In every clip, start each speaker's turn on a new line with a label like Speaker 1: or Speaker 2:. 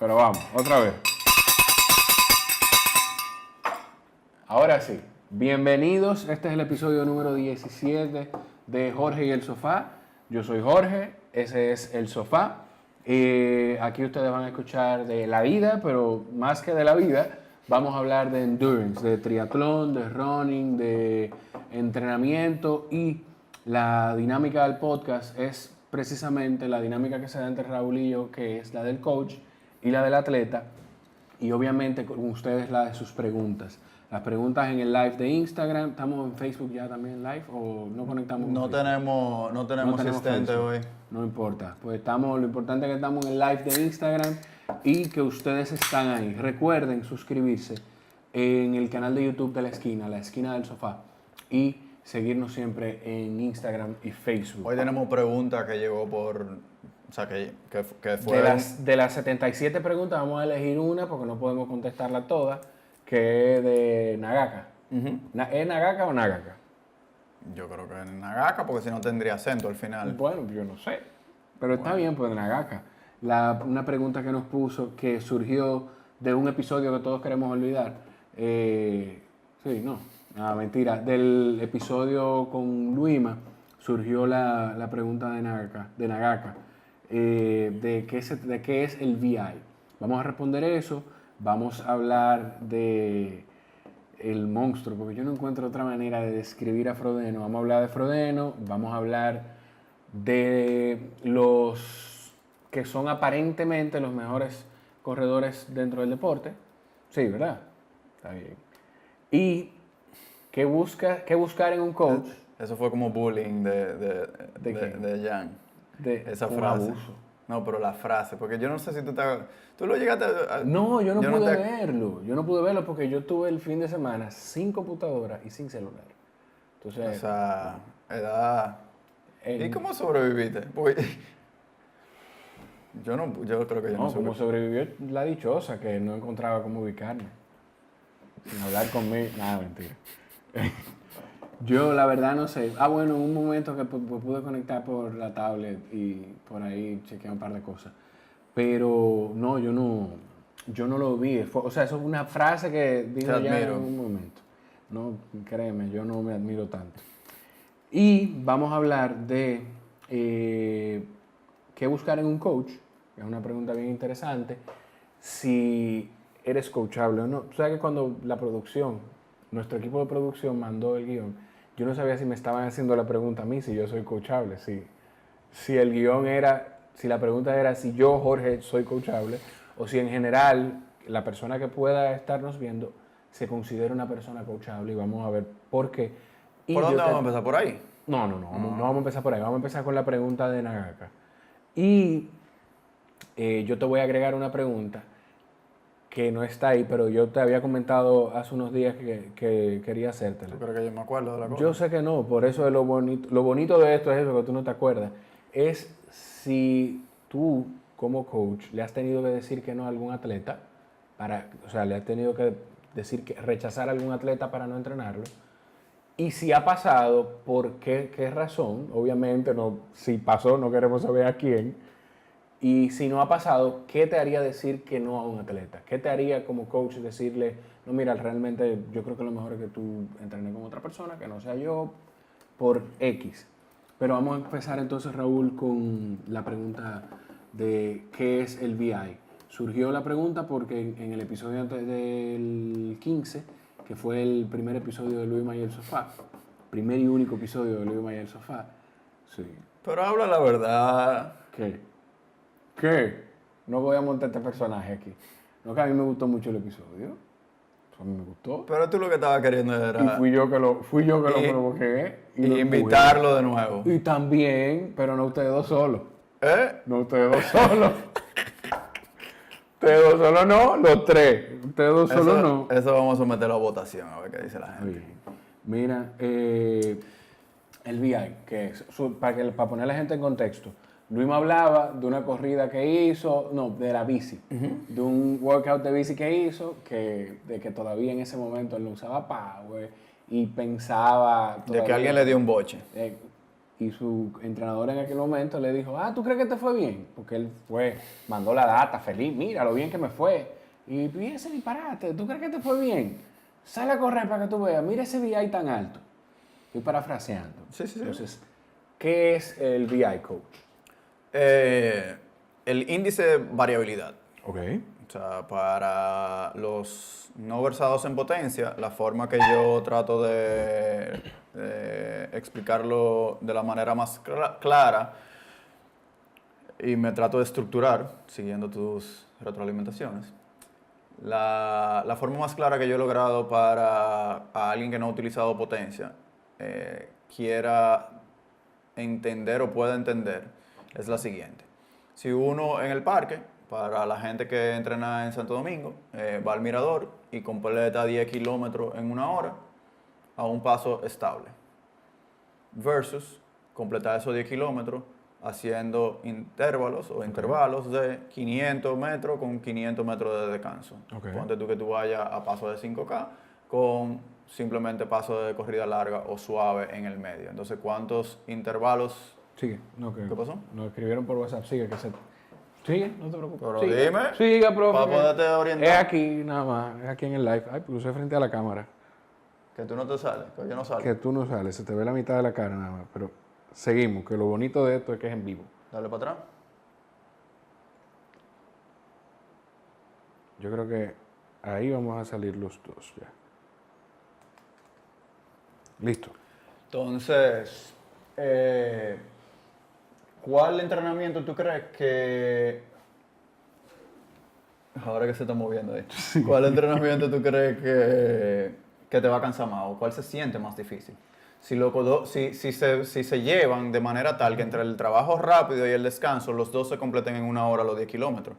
Speaker 1: Pero vamos, otra vez. Ahora sí, bienvenidos. Este es el episodio número 17 de Jorge y el Sofá. Yo soy Jorge, ese es el Sofá. Aquí ustedes van a escuchar de la vida, pero más que de la vida, vamos a hablar de endurance, de triatlón, de running, de entrenamiento, y la dinámica del podcast es precisamente la dinámica que se da entre Raúl y yo, que es la del coach y la del atleta, y obviamente con ustedes la de sus preguntas. Las preguntas en el live de Instagram. ¿Estamos en Facebook ya también live o no conectamos?
Speaker 2: No tenemos asistente hoy.
Speaker 1: No importa. Pues lo importante es que estamos en el live de Instagram y que ustedes están ahí. Recuerden suscribirse en el canal de YouTube de la esquina del sofá, y seguirnos siempre en Instagram y Facebook.
Speaker 2: Hoy tenemos preguntas que llegó por... O sea, que fue...
Speaker 1: De las 77 preguntas vamos a elegir una porque no podemos contestarla todas, que es de Nagaka. ¿Es Nagaka o Nagaka?
Speaker 2: Yo creo que es Nagaka, porque si no tendría acento al final.
Speaker 1: Bueno, yo no sé. Pero está bien, pues Nagaka. Una pregunta que nos puso, que surgió de un episodio que todos queremos olvidar. Mentira. Del episodio con Luima surgió la pregunta de Nagaka. De qué es el VI. Vamos a responder eso. Vamos a hablar de el monstruo, porque yo no encuentro otra manera de describir a Frodeno. Vamos a hablar de Frodeno, vamos a hablar de los que son aparentemente los mejores corredores dentro del deporte. Sí, ¿verdad? Está bien. Y qué buscar en un coach.
Speaker 2: Eso fue como bullying de Jan. Esa frase.
Speaker 1: Abuso.
Speaker 2: No, pero la frase, porque yo no sé si tú lo llegaste a...
Speaker 1: No, yo no pude verlo. Yo no pude verlo porque yo tuve el fin de semana sin computadora y sin celular. Entonces...
Speaker 2: Esa edad... ¿Y cómo sobreviviste? Porque yo creo que yo no sobreviví.
Speaker 1: Como sobrevivió la dichosa, que no encontraba cómo ubicarme. Sin hablar conmigo. Nada, mentira. Yo la verdad no sé. Bueno, en un momento que pude conectar por la tablet y por ahí chequeé un par de cosas. Pero no, yo no lo vi. Eso es una frase que dijo ya en un momento. No, créeme, yo no me admiro tanto. Y vamos a hablar de qué buscar en un coach. Es una pregunta bien interesante. Si eres coachable o no. Tú sabes que cuando nuestro equipo de producción mandó el guión, yo no sabía si me estaban haciendo la pregunta a mí, si yo soy coachable. Si el guión si la pregunta era si yo, Jorge, soy coachable, o si en general la persona que pueda estarnos viendo se considera una persona coachable, y vamos a ver por qué.
Speaker 2: ¿Por dónde vamos a empezar? ¿Por ahí?
Speaker 1: No vamos a empezar por ahí. Vamos a empezar con la pregunta de Nagaka. Y yo te voy a agregar una pregunta que no está ahí, pero yo te había comentado hace unos días que quería hacértela.
Speaker 2: Yo creo que yo me acuerdo de la cosa.
Speaker 1: Yo sé que no, por eso es lo bonito. Lo bonito de esto es eso, que tú no te acuerdas. Es si tú, como coach, le has tenido que decir que no a algún atleta, le has tenido que decir rechazar a algún atleta para no entrenarlo. Y si ha pasado, ¿por qué razón? Obviamente, si pasó, no queremos saber a quién. Y si no ha pasado, ¿qué te haría decir que no a un atleta? ¿Qué te haría como coach decirle, no, mira, realmente yo creo que lo mejor es que tú entrenes con otra persona, que no sea yo, por X? Pero vamos a empezar entonces, Raúl, con la pregunta de qué es el VI. Surgió la pregunta porque en el episodio antes del 15, que fue el primer episodio de Luima y el Sofá, primer y único episodio de Luima y el Sofá. Sí.
Speaker 2: Pero habla la verdad.
Speaker 1: ¿Qué? No voy a montar este personaje aquí. No, que a mí me gustó mucho el episodio. A mí me gustó.
Speaker 2: Pero tú lo que estabas queriendo era...
Speaker 1: Y fui yo que lo provoqué.
Speaker 2: Y invitarlo de nuevo.
Speaker 1: Y también, pero no ustedes dos solos. No ustedes dos solos. Ustedes dos solos no, los tres. Ustedes dos solos no.
Speaker 2: Eso vamos a someterlo a votación, a ver qué dice la gente.
Speaker 1: Bien. Mira, el VI, que es, para poner a la gente en contexto, Luis me hablaba de una corrida que hizo, de la bici, de un workout de bici que hizo, de que todavía en ese momento él no usaba power y pensaba...
Speaker 2: De que alguien le dio un boche.
Speaker 1: y su entrenador en aquel momento le dijo, ¿tú crees que te fue bien? Porque él mandó la data, feliz, mira lo bien que me fue. Y ese disparate, ¿tú crees que te fue bien? Sale a correr para que tú veas, mira ese VI tan alto. Estoy parafraseando.
Speaker 2: Sí.
Speaker 1: Entonces, ¿qué es el VI coach?
Speaker 2: El índice de variabilidad.
Speaker 1: Ok.
Speaker 2: O sea, para los no versados en potencia, la forma que yo trato de explicarlo de la manera más clara y me trato de estructurar, siguiendo tus retroalimentaciones, la forma más clara que yo he logrado para a alguien que no ha utilizado potencia, quiera entender o pueda entender, es la siguiente. Si uno en el parque, para la gente que entrena en Santo Domingo, va al mirador y completa 10 kilómetros en una hora a un paso estable, versus completar esos 10 kilómetros haciendo intervalos de 500 metros con 500 metros de descanso.
Speaker 1: Okay.
Speaker 2: Ponte tú que tú vayas a paso de 5K con simplemente paso de corrida larga o suave en el medio. Entonces, ¿cuántos intervalos?
Speaker 1: Sigue.
Speaker 2: ¿Qué pasó?
Speaker 1: Nos escribieron por WhatsApp. Sigue, Sigue, no te preocupes.
Speaker 2: Pero
Speaker 1: sigue.
Speaker 2: dime.
Speaker 1: Sigue, profe.
Speaker 2: Para poderte orientar.
Speaker 1: Es aquí, nada más. Es aquí en el live. Ay, puse frente a la cámara.
Speaker 2: Que tú no te sales, que yo no salgo.
Speaker 1: Que tú no sales. Se te ve la mitad de la cara nada más. Pero seguimos, que lo bonito de esto es que es en vivo.
Speaker 2: Dale para atrás.
Speaker 1: Yo creo que ahí vamos a salir los dos ya. Listo.
Speaker 2: Entonces, ¿cuál entrenamiento tú crees que... Ahora que se está moviendo ahí. Sí. ¿Cuál entrenamiento tú crees que te va a cansar más o cuál se siente más difícil? Si se llevan de manera tal que entre el trabajo rápido y el descanso, los dos se completen en una hora los 10 kilómetros.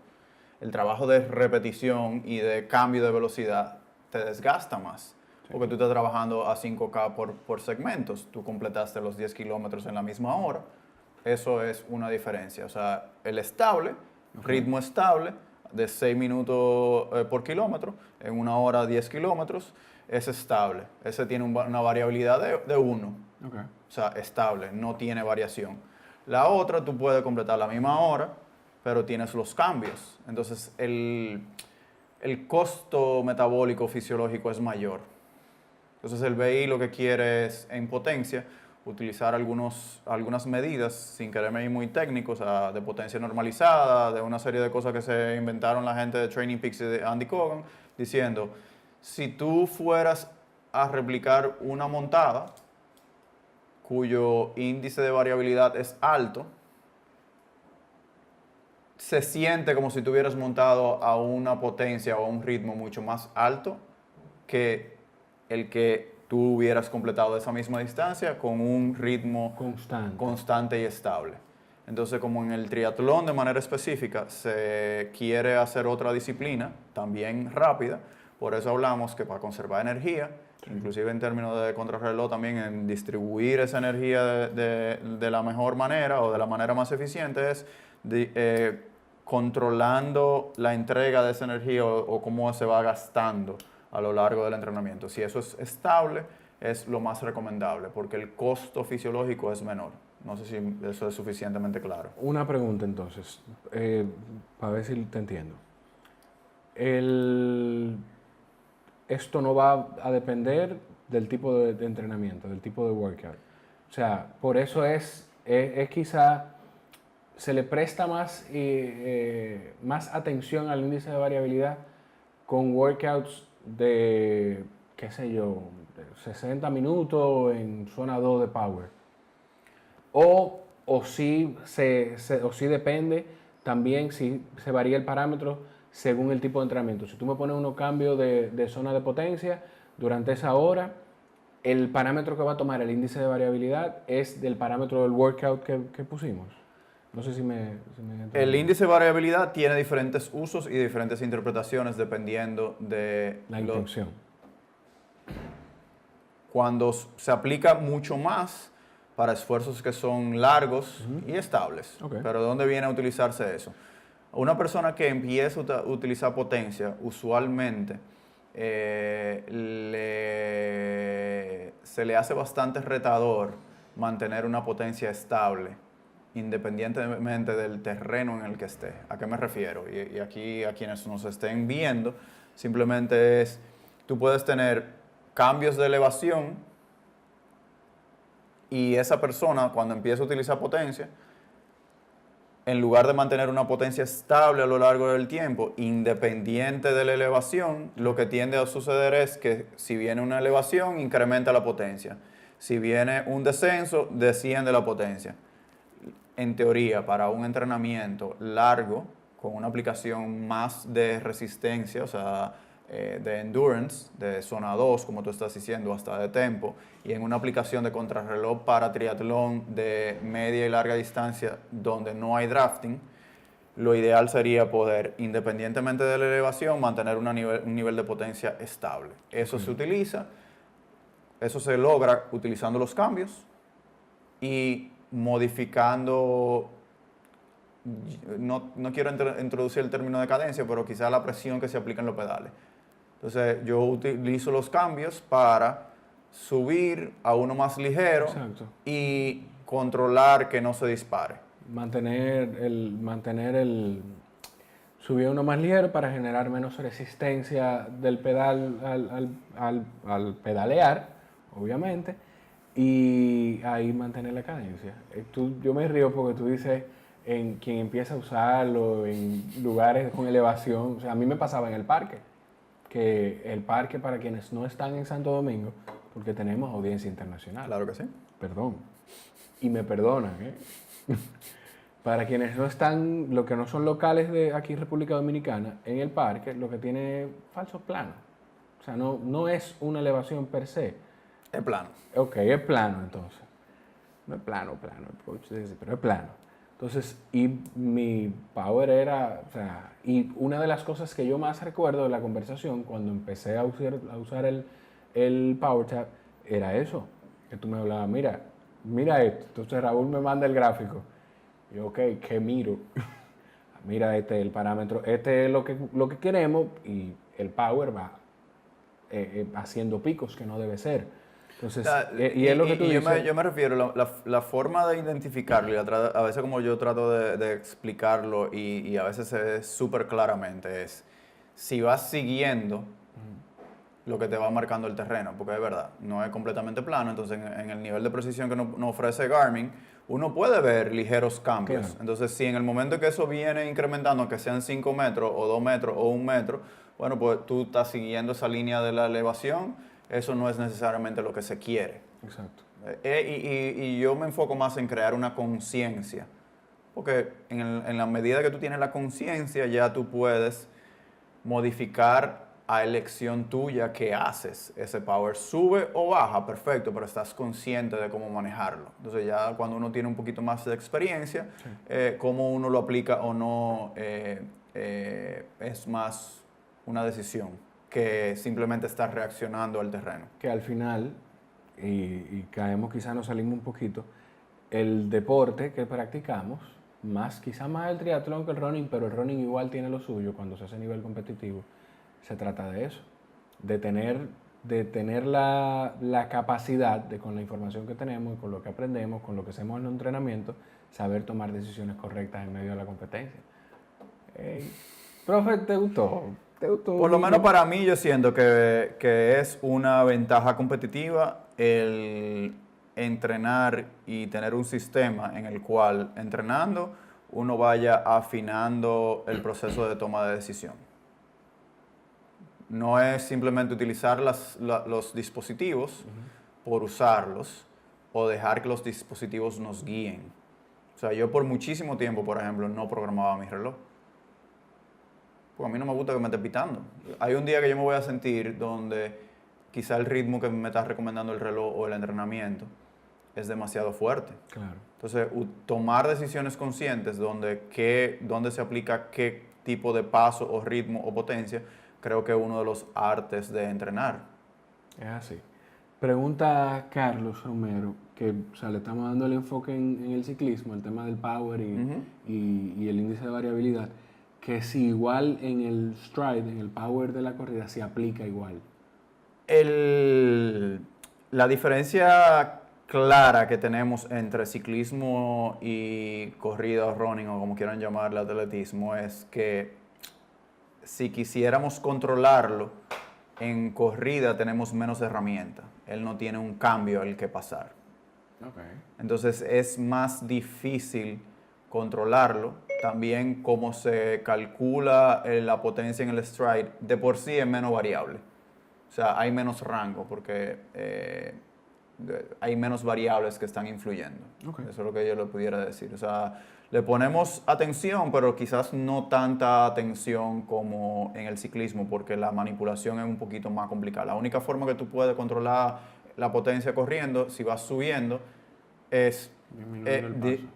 Speaker 2: El trabajo de repetición y de cambio de velocidad te desgasta más. Porque tú estás trabajando a 5K por segmentos. Tú completaste los 10 kilómetros en la misma hora. Eso es una diferencia. O sea, el estable, ritmo estable, de 6 minutos por kilómetro, en una hora 10 kilómetros, es estable. Ese tiene una variabilidad de 1.
Speaker 1: Okay.
Speaker 2: O sea, estable, no tiene variación. La otra, tú puedes completar la misma hora, pero tienes los cambios. Entonces, el costo metabólico fisiológico es mayor. Entonces, el BI lo que quiere es, en potencia, utilizar algunas medidas, sin quererme ir muy técnicos, de potencia normalizada, de una serie de cosas que se inventaron la gente de Training Peaks y de Andy Coggan, diciendo, si tú fueras a replicar una montada cuyo índice de variabilidad es alto, se siente como si tuvieras montado a una potencia o a un ritmo mucho más alto que el que tú hubieras completado esa misma distancia con un ritmo constante y estable. Entonces, como en el triatlón de manera específica se quiere hacer otra disciplina, también rápida, por eso hablamos que para conservar energía, inclusive en términos de contrarreloj también, en distribuir esa energía de la mejor manera o de la manera más eficiente es controlando la entrega de esa energía o cómo se va gastando a lo largo del entrenamiento. Si eso es estable, es lo más recomendable, porque el costo fisiológico es menor. No sé si eso es suficientemente claro.
Speaker 1: Una pregunta entonces, para ver si te entiendo. Esto no va a depender del tipo de entrenamiento, del tipo de workout. O sea, por eso es quizá se le presta más atención al índice de variabilidad con workouts de, qué sé yo, de 60 minutos en zona 2 de power. O sí depende también si se varía el parámetro según el tipo de entrenamiento. Si tú me pones unos cambios de zona de potencia durante esa hora, el parámetro que va a tomar el índice de variabilidad es del parámetro del workout que pusimos. No sé si me
Speaker 2: el índice de variabilidad tiene diferentes usos y diferentes interpretaciones dependiendo de
Speaker 1: la intención.
Speaker 2: Cuando se aplica mucho más para esfuerzos que son largos y estables. Okay. Pero ¿dónde viene a utilizarse eso? Una persona que empieza a utilizar potencia, usualmente se le hace bastante retador mantener una potencia estable, independientemente del terreno en el que esté. ¿A qué me refiero? Y aquí a quienes nos estén viendo, simplemente es, tú puedes tener cambios de elevación y esa persona cuando empieza a utilizar potencia, en lugar de mantener una potencia estable a lo largo del tiempo, independiente de la elevación, lo que tiende a suceder es que si viene una elevación, incrementa la potencia. Si viene un descenso, desciende la potencia. En teoría, para un entrenamiento largo, con una aplicación más de resistencia, o sea, de endurance, de zona 2, como tú estás diciendo, hasta de tempo, y en una aplicación de contrarreloj para triatlón de media y larga distancia donde no hay drafting, lo ideal sería poder, independientemente de la elevación, mantener un nivel de potencia estable. Eso se utiliza, eso se logra utilizando los cambios y modificando, no quiero introducir el término de cadencia, pero quizá la presión que se aplica en los pedales. Entonces yo utilizo los cambios para subir a uno más ligero.
Speaker 1: Exacto.
Speaker 2: Y controlar que no se dispare.
Speaker 1: Subir uno más ligero para generar menos resistencia del pedal al pedalear, obviamente, y ahí mantener la cadencia. Yo me río porque tú dices en quien empieza a usarlo en lugares con elevación. O sea, a mí me pasaba en el parque, que el parque, para quienes no están en Santo Domingo, porque tenemos audiencia internacional.
Speaker 2: Claro que sí.
Speaker 1: Perdón. Y me perdonan, ¿eh? Para quienes no están, lo que no son locales de aquí República Dominicana, en el parque lo que tiene falsos planos. O sea, no es una elevación per se.
Speaker 2: Es plano.
Speaker 1: Ok, es plano entonces. No es plano, pero es plano. Entonces, y mi power era, o sea, y una de las cosas que yo más recuerdo de la conversación cuando empecé a usar el Power Tab era eso, que tú me hablabas, mira esto. Entonces Raúl me manda el gráfico. Y yo, ok, ¿qué miro? Mira, este es el parámetro, este es lo que queremos, y el Power va haciendo picos que no debe ser. Entonces, y es lo que tú dices.
Speaker 2: Yo me refiero, la forma de identificarlo, y a veces como yo trato de explicarlo y a veces se ve súper claramente, es si vas siguiendo lo que te va marcando el terreno, porque es verdad, no es completamente plano, entonces en el nivel de precisión que nos ofrece Garmin, uno puede ver ligeros cambios.
Speaker 1: Claro.
Speaker 2: Entonces, si en el momento que eso viene incrementando, que sean 5 metros o 2 metros o 1 metro, bueno, pues tú estás siguiendo esa línea de la elevación, eso no es necesariamente lo que se quiere.
Speaker 1: Exacto.
Speaker 2: Y yo me enfoco más en crear una conciencia, porque en la medida que tú tienes la conciencia, ya tú puedes modificar a elección tuya qué haces. Ese power sube o baja, perfecto, pero estás consciente de cómo manejarlo. Entonces ya cuando uno tiene un poquito más de experiencia, sí, cómo uno lo aplica o no es más una decisión que simplemente estar reaccionando al terreno.
Speaker 1: Que al final, y caemos, quizás nos salimos un poquito, el deporte que practicamos, quizás más el triatlón que el running, pero el running igual tiene lo suyo cuando se hace a nivel competitivo. Se trata de eso, de tener la capacidad de, con la información que tenemos, con lo que aprendemos, con lo que hacemos en los entrenamientos, saber tomar decisiones correctas en medio de la competencia. Profe, ¿te gustó?
Speaker 2: Por lo menos para mí yo siento que es una ventaja competitiva el entrenar y tener un sistema en el cual entrenando uno vaya afinando el proceso de toma de decisión. No es simplemente utilizar los dispositivos por usarlos o dejar que los dispositivos nos guíen. O sea, yo por muchísimo tiempo, por ejemplo, no programaba mi reloj. Pues a mí no me gusta que me esté pitando. Hay un día que yo me voy a sentir donde quizá el ritmo que me está recomendando el reloj o el entrenamiento es demasiado fuerte.
Speaker 1: Claro.
Speaker 2: Entonces, tomar decisiones conscientes donde se aplica qué tipo de paso o ritmo o potencia, creo que es uno de los artes de entrenar.
Speaker 1: Es así. Pregunta Carlos Romero, que o sea, le estamos dando el enfoque en el ciclismo, el tema del power y el índice de variabilidad, que si igual en el stride, en el power de la corrida, se aplica igual.
Speaker 2: La diferencia clara que tenemos entre ciclismo y corrida o running, o como quieran llamarle, atletismo, es que si quisiéramos controlarlo, en corrida tenemos menos herramientas. Él no tiene un cambio al que pasar.
Speaker 1: Okay.
Speaker 2: Entonces es más difícil controlarlo. También como se calcula la potencia en el stride, de por sí es menos variable. O sea, hay menos rango porque hay menos variables que están influyendo.
Speaker 1: Okay.
Speaker 2: Eso es lo que yo le pudiera decir. O sea, le ponemos atención, pero quizás no tanta atención como en el ciclismo, porque la manipulación es un poquito más complicada. La única forma que tú puedes controlar la potencia corriendo, si vas subiendo, es
Speaker 1: disminuir el paso.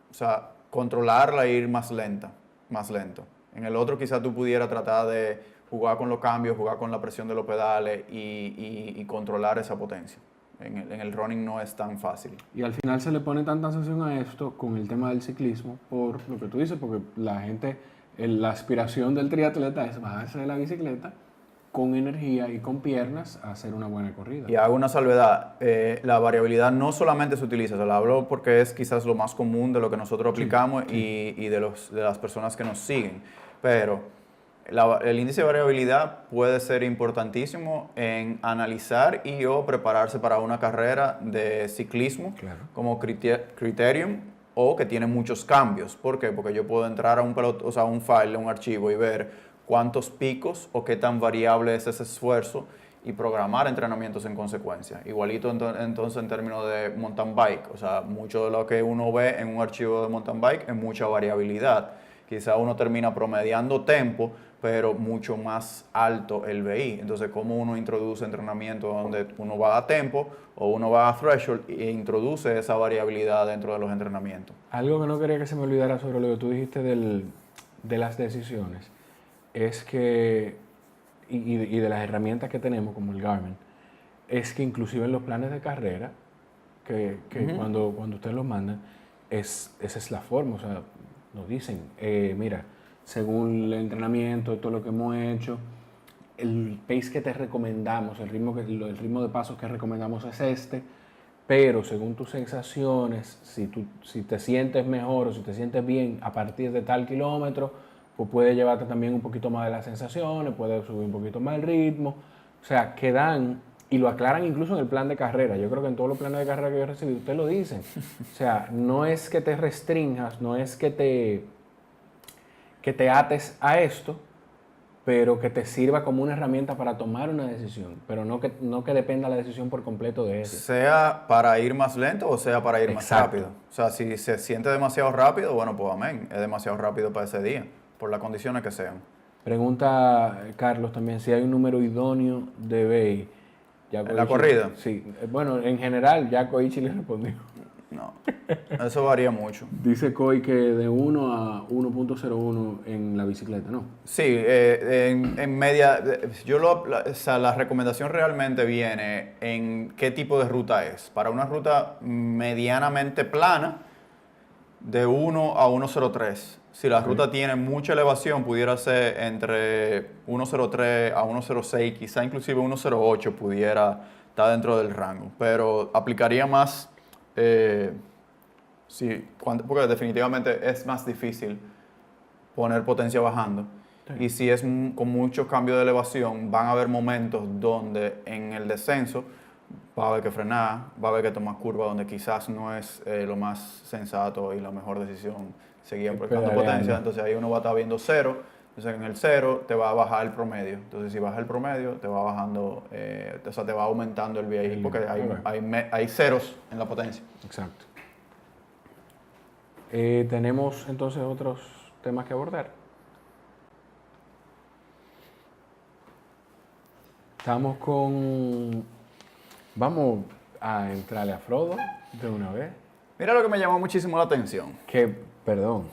Speaker 2: o sea, controlarla e ir más lenta, más lento. En el otro quizás tú pudieras tratar de jugar con los cambios, jugar con la presión de los pedales y controlar esa potencia. En el running no es tan fácil.
Speaker 1: Y al final se le pone tanta atención a esto con el tema del ciclismo, por lo que tú dices, porque la gente, la aspiración del triatleta es bajarse de la bicicleta con energía y con piernas a hacer una buena corrida.
Speaker 2: Y hago una salvedad, la variabilidad no solamente se utiliza, se la hablo porque es quizás lo más común de lo que nosotros aplicamos y de las personas que nos siguen, pero el índice de variabilidad puede ser importantísimo en analizar y o prepararse para una carrera de ciclismo,
Speaker 1: Claro.
Speaker 2: como criterium, o que tiene muchos cambios. ¿Por qué? Porque yo puedo entrar a un file, un archivo y ver cuántos picos o qué tan variable es ese esfuerzo y programar entrenamientos en consecuencia. Igualito entonces en términos de mountain bike, o sea, mucho de lo que uno ve en un archivo de mountain bike es mucha variabilidad. Quizá uno termina promediando tempo, pero mucho más alto el BI. Entonces, ¿cómo uno introduce entrenamiento donde uno va a tempo o uno va a threshold e introduce esa variabilidad dentro de los entrenamientos?
Speaker 1: Algo que no quería que se me olvidara sobre lo que tú dijiste de las decisiones es que, y de las herramientas que tenemos, como el Garmin, es que inclusive en los planes de carrera, que cuando ustedes los mandan, esa es la forma, o sea, nos dicen, mira, según el entrenamiento, todo lo que hemos hecho, el pace que te recomendamos, el ritmo de pasos que recomendamos es este, pero según tus sensaciones, si te sientes mejor o si te sientes bien a partir de tal kilómetro, pues puede llevarte también un poquito más de las sensaciones, puede subir un poquito más el ritmo, o sea, que dan, y lo aclaran incluso en el plan de carrera. Yo creo que en todos los planes de carrera que yo he recibido, ustedes lo dicen. O sea, no es que te restringas, no es que te ates a esto, pero que te sirva como una herramienta para tomar una decisión, pero no que dependa la decisión por completo de eso.
Speaker 2: Sea para ir más lento o sea para ir más
Speaker 1: Exacto.
Speaker 2: rápido. O sea, si se siente demasiado rápido, bueno, pues amén, es demasiado rápido para ese día, por las condiciones que sean.
Speaker 1: Pregunta Carlos también si hay un número idóneo de BI.
Speaker 2: ¿En la corrida?
Speaker 1: Sí. Bueno, en general, ya Koichi le respondió.
Speaker 2: No, eso varía mucho.
Speaker 1: Dice Koi que de 1 a 1.01 en la bicicleta, ¿no?
Speaker 2: Sí, en media, o sea, la recomendación realmente viene en qué tipo de ruta es. Para una ruta medianamente plana, de 1 a 1.03. Si la ruta tiene mucha elevación, pudiera ser entre 1.03 a 1.06, quizá inclusive 1.08 pudiera estar dentro del rango. Pero aplicaría más, porque definitivamente es más difícil poner potencia bajando. Sí. Y si es con muchos cambios de elevación, van a haber momentos donde en el descenso va a haber que frenar, va a haber que tomar curva donde quizás no es lo más sensato y la mejor decisión seguir aplicando potencia. Entonces ahí uno va a estar viendo cero. Entonces en el cero te va a bajar el promedio. Entonces si baja el promedio, te va bajando, o sea, te va aumentando el VI porque hay ceros en la potencia.
Speaker 1: Exacto. Tenemos entonces otros temas que abordar. Vamos a entrarle a Frodo de una vez.
Speaker 2: Mira lo que me llamó muchísimo la atención.
Speaker 1: Perdón.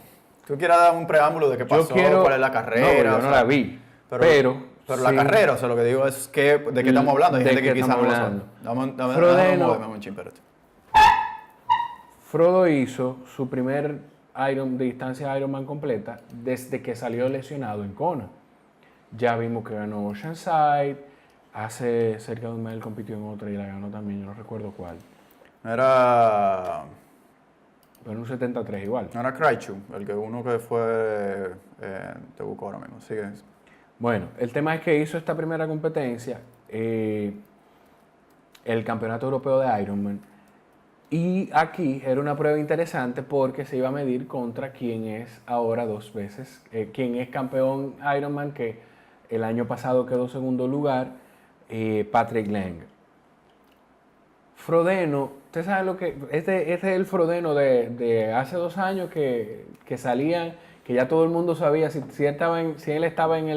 Speaker 2: ¿Tú quieres dar un preámbulo de qué pasó, cuál es la carrera?
Speaker 1: No, yo no la vi, pero
Speaker 2: la carrera, o sea, lo que digo es de qué estamos hablando. Hay gente que quizás no lo sabe. Dame un chin, espérate.
Speaker 1: Frodo hizo su primer distancia Ironman completa desde que salió lesionado en Kona. Ya vimos que ganó Oceanside, hace cerca de un mes él compitió en otra y la ganó también, yo no recuerdo cuál.
Speaker 2: Era...
Speaker 1: Pero un 73 igual.
Speaker 2: No era Kraichu, uno que fue... te busco ahora mismo, sigue.
Speaker 1: Bueno, el tema es que hizo esta primera competencia, el Campeonato Europeo de Ironman. Y aquí era una prueba interesante porque se iba a medir contra quien es ahora 2 veces, quien es campeón Ironman, que el año pasado quedó segundo lugar, Patrick Lang. Frodeno, usted sabe lo que, este es el Frodeno de hace 2 años que salían, que ya todo el mundo sabía si él estaba en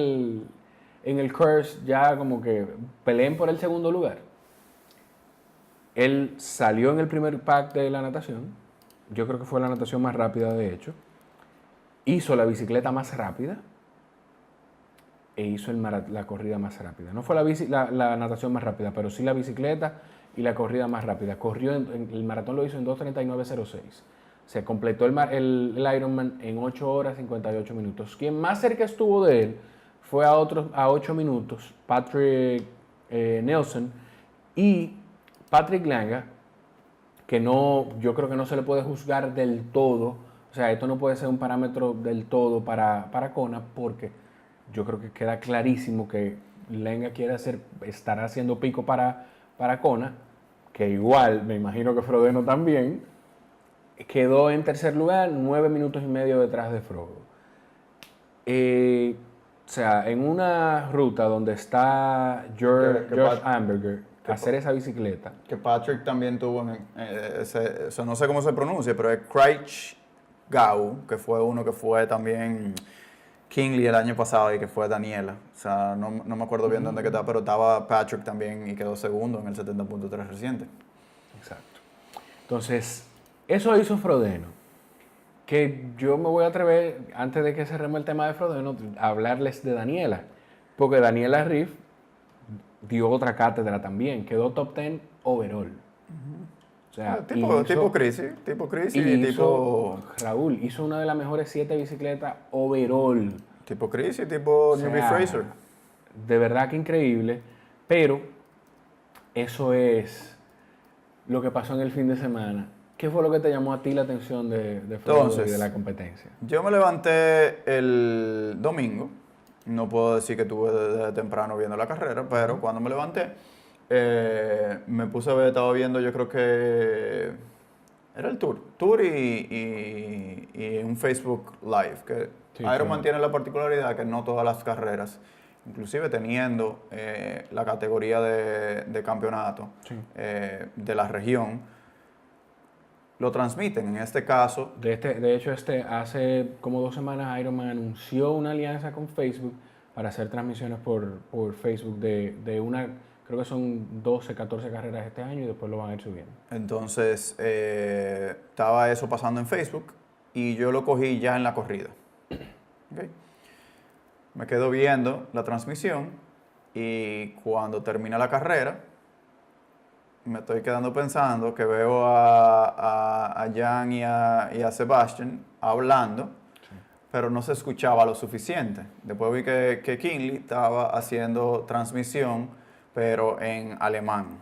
Speaker 1: el curse, ya como que peleen por el segundo lugar. Él salió en el primer pack de la natación, yo creo que fue la natación más rápida de hecho, hizo la bicicleta más rápida e hizo la corrida más rápida. No fue la natación más rápida, pero sí la bicicleta y la corrida más rápida. Corrió, el maratón lo hizo en 2:39:06. Se completó el Ironman en 8 horas 58 minutos. Quien más cerca estuvo de él fue a 8 minutos, Patrick Nelson, y Patrick Langa, que yo creo que no se le puede juzgar del todo, o sea, esto no puede ser un parámetro del todo para Kona, porque yo creo que queda clarísimo que Langa estará haciendo pico para Kona, que igual, me imagino que Frodeno también, quedó en tercer lugar, 9 minutos y medio detrás de Frodo. O sea, en una ruta donde está George Amberger, hacer esa bicicleta.
Speaker 2: Que Patrick también tuvo, no sé cómo se pronuncia, pero es Kraichgau, que fue uno que fue también Kingley el año pasado y que fue Daniela. O sea, no me acuerdo bien dónde quedaba, pero estaba Patrick también y quedó segundo en el 70.3 reciente.
Speaker 1: Exacto. Entonces, eso hizo Frodeno. Que yo me voy a atrever, antes de que cerremos el tema de Frodeno, a hablarles de Daniela. Porque Daniela Riff dio otra cátedra también, quedó top 10 overall. O sea,
Speaker 2: tipo crisis y tipo...
Speaker 1: Raúl hizo una de las mejores 7 bicicletas overall.
Speaker 2: Tipo crisis, tipo Newbie Fraser.
Speaker 1: De verdad que increíble, pero eso es lo que pasó en el fin de semana. ¿Qué fue lo que te llamó a ti la atención de Frodo y de la competencia?
Speaker 2: Yo me levanté el domingo. No puedo decir que estuve desde temprano viendo la carrera, pero cuando me levanté, me puse a ver, estaba viendo, yo creo que era el Tour y un Facebook Live, que sí, Ironman tiene la particularidad que no todas las carreras, inclusive teniendo la categoría de campeonato sí. De la región, lo transmiten. En este caso...
Speaker 1: De hecho, hace como 2 semanas Ironman anunció una alianza con Facebook para hacer transmisiones por Facebook de una, creo que son 12, 14 carreras este año y después lo van a ir subiendo.
Speaker 2: Entonces, estaba eso pasando en Facebook y yo lo cogí ya en la corrida. ¿Okay? Me quedo viendo la transmisión y cuando termina la carrera, me estoy quedando pensando que veo a Jan y a Sebastian hablando, sí. Pero no se escuchaba lo suficiente. Después vi que Kingley estaba haciendo transmisión, pero en alemán.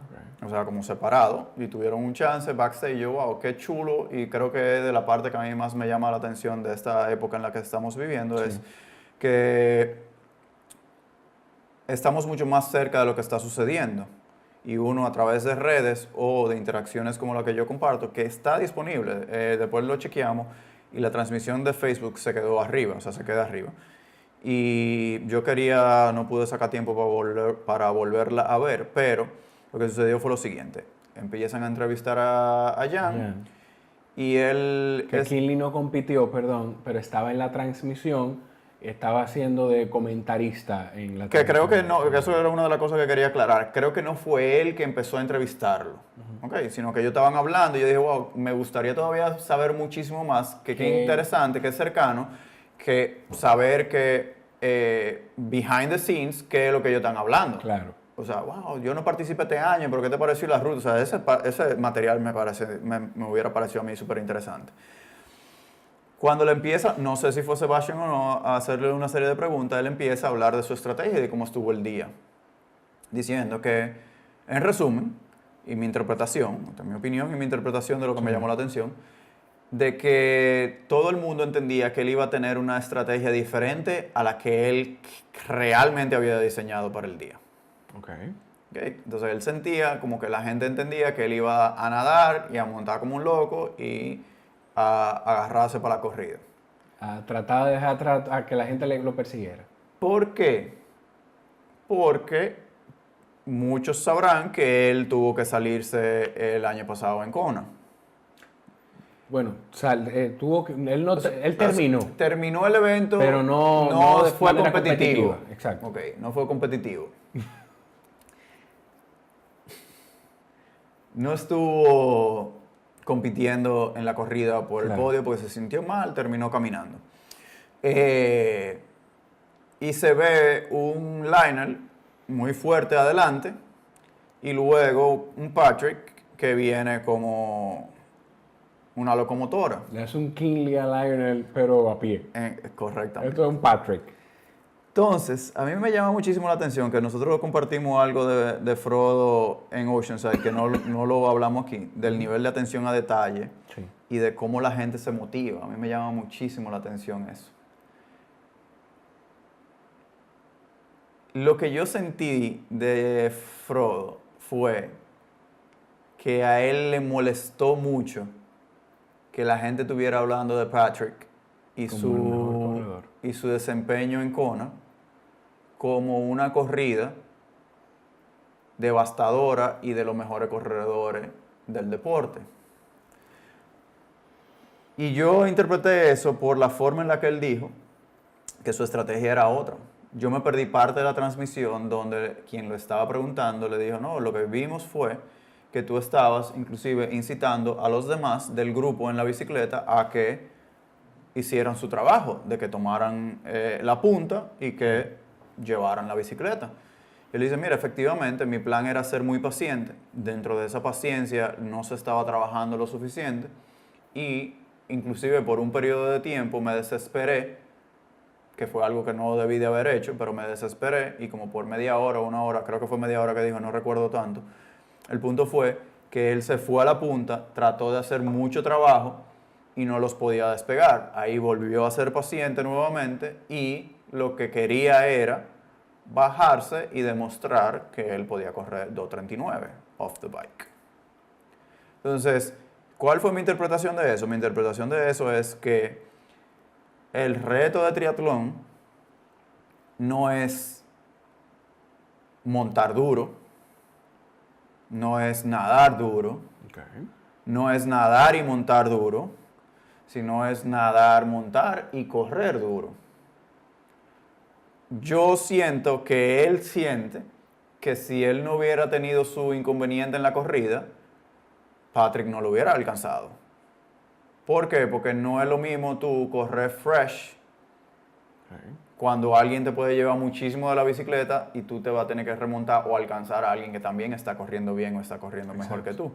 Speaker 2: Okay. O sea, como separado. Y tuvieron un chance backstage. Y yo, wow, qué chulo. Y creo que de la parte que a mí más me llama la atención de esta época en la que estamos viviendo sí. Es que estamos mucho más cerca de lo que está sucediendo. Y uno a través de redes o de interacciones como la que yo comparto, que está disponible, después lo chequeamos y la transmisión de Facebook se quedó arriba, o sea, se queda arriba. Y yo no pude sacar tiempo para volverla a ver, pero lo que sucedió fue lo siguiente. Empiezan a entrevistar a Jan y él...
Speaker 1: Que Kingley no compitió, perdón, pero estaba en la transmisión. Estaba haciendo de comentarista en la...
Speaker 2: Que creo que no, que eso era una de las cosas que quería aclarar. Creo que no fue él que empezó a entrevistarlo, ¿okay? Sino que ellos estaban hablando y yo dije, wow, me gustaría todavía saber muchísimo más, que qué interesante, que es cercano, que saber que behind the scenes, qué es lo que ellos están hablando.
Speaker 1: Claro.
Speaker 2: O sea, wow, yo no participé este año, pero ¿qué te pareció la ruta? O sea, ese material me hubiera parecido a mí súper interesante. Cuando le empieza, no sé si fue Sebastian o no, a hacerle una serie de preguntas, él empieza a hablar de su estrategia y de cómo estuvo el día. Diciendo que, en resumen, y mi interpretación, esta es mi opinión y mi interpretación de lo que me llamó la atención, de que todo el mundo entendía que él iba a tener una estrategia diferente a la que él realmente había diseñado para el día.
Speaker 1: Ok.
Speaker 2: ¿Okay? Entonces él sentía como que la gente entendía que él iba a nadar y a montar como un loco y a agarrarse para la corrida.
Speaker 1: A tratar de dejar a que la gente lo persiguiera.
Speaker 2: ¿Por qué? Porque muchos sabrán que él tuvo que salirse el año pasado en Kona.
Speaker 1: Bueno, él terminó,
Speaker 2: Terminó el evento,
Speaker 1: pero no de
Speaker 2: fue
Speaker 1: manera
Speaker 2: competitivo.
Speaker 1: competitiva. Exacto.
Speaker 2: Ok, no fue competitivo. No estuvo compitiendo en la corrida por el
Speaker 1: Claro.
Speaker 2: podio porque se sintió mal, terminó caminando. Y se ve un Lionel muy fuerte adelante y luego un Patrick que viene como una locomotora.
Speaker 1: Le hace un Kinley a Lionel, pero a pie.
Speaker 2: Correctamente.
Speaker 1: Esto es un Patrick.
Speaker 2: Entonces, a mí me llama muchísimo la atención que nosotros compartimos algo de Frodo en Oceanside, que no lo hablamos aquí, del nivel de atención a detalle
Speaker 1: Sí.
Speaker 2: y de cómo la gente se motiva. A mí me llama muchísimo la atención eso. Lo que yo sentí de Frodo fue que a él le molestó mucho que la gente estuviera hablando de Patrick y,
Speaker 1: Como el mejor corredor.
Speaker 2: y su desempeño en Kona como una corrida devastadora y de los mejores corredores del deporte. Y yo interpreté eso por la forma en la que él dijo que su estrategia era otra. Yo me perdí parte de la transmisión donde quien lo estaba preguntando le dijo, no, lo que vimos fue que tú estabas inclusive incitando a los demás del grupo en la bicicleta a que hicieran su trabajo, de que tomaran la punta y que llevaran la bicicleta. Él dice, mira, efectivamente mi plan era ser muy paciente. Dentro de esa paciencia no se estaba trabajando lo suficiente y inclusive por un periodo de tiempo me desesperé, que fue algo que no debí de haber hecho, pero me desesperé y como por media hora o una hora, creo que fue media hora que dijo, no recuerdo tanto, el punto fue que él se fue a la punta, trató de hacer mucho trabajo y no los podía despegar. Ahí volvió a ser paciente nuevamente y lo que quería era bajarse y demostrar que él podía correr 2:39 off the bike. Entonces, ¿cuál fue mi interpretación de eso? Mi interpretación de eso es que el reto de triatlón no es montar duro, no es nadar duro,
Speaker 1: Okay.
Speaker 2: no es nadar y montar duro, sino es nadar, montar y correr duro. Yo siento que él siente que si él no hubiera tenido su inconveniente en la corrida, Patrick no lo hubiera alcanzado. ¿Por qué? Porque no es lo mismo tú correr fresh
Speaker 1: Okay.
Speaker 2: cuando alguien te puede llevar muchísimo de la bicicleta y tú te vas a tener que remontar o alcanzar a alguien que también está corriendo bien o está corriendo mejor que tú.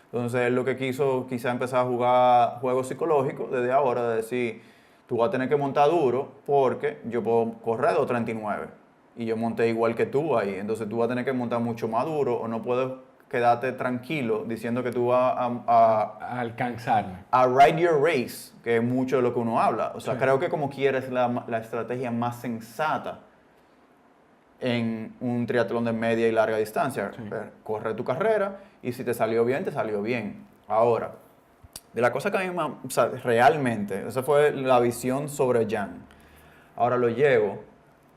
Speaker 2: Entonces él lo que quiso quizá empezar a jugar juegos psicológicos desde ahora, de decir, tú vas a tener que montar duro porque yo puedo correr 2:39 y yo monté igual que tú ahí, entonces tú vas a tener que montar mucho más duro o no puedes quedarte tranquilo diciendo que tú vas
Speaker 1: A alcanzarme.
Speaker 2: a ride your race, que es mucho de lo que uno habla. O sea,
Speaker 1: Sí.
Speaker 2: creo que como quieres la estrategia más sensata en un triatlón de media y larga distancia.
Speaker 1: Sí.
Speaker 2: Corre tu carrera y si te salió bien, te salió bien. Ahora, de la cosa que a mí más, o sea, realmente, esa fue la visión sobre Jan. Ahora lo llevo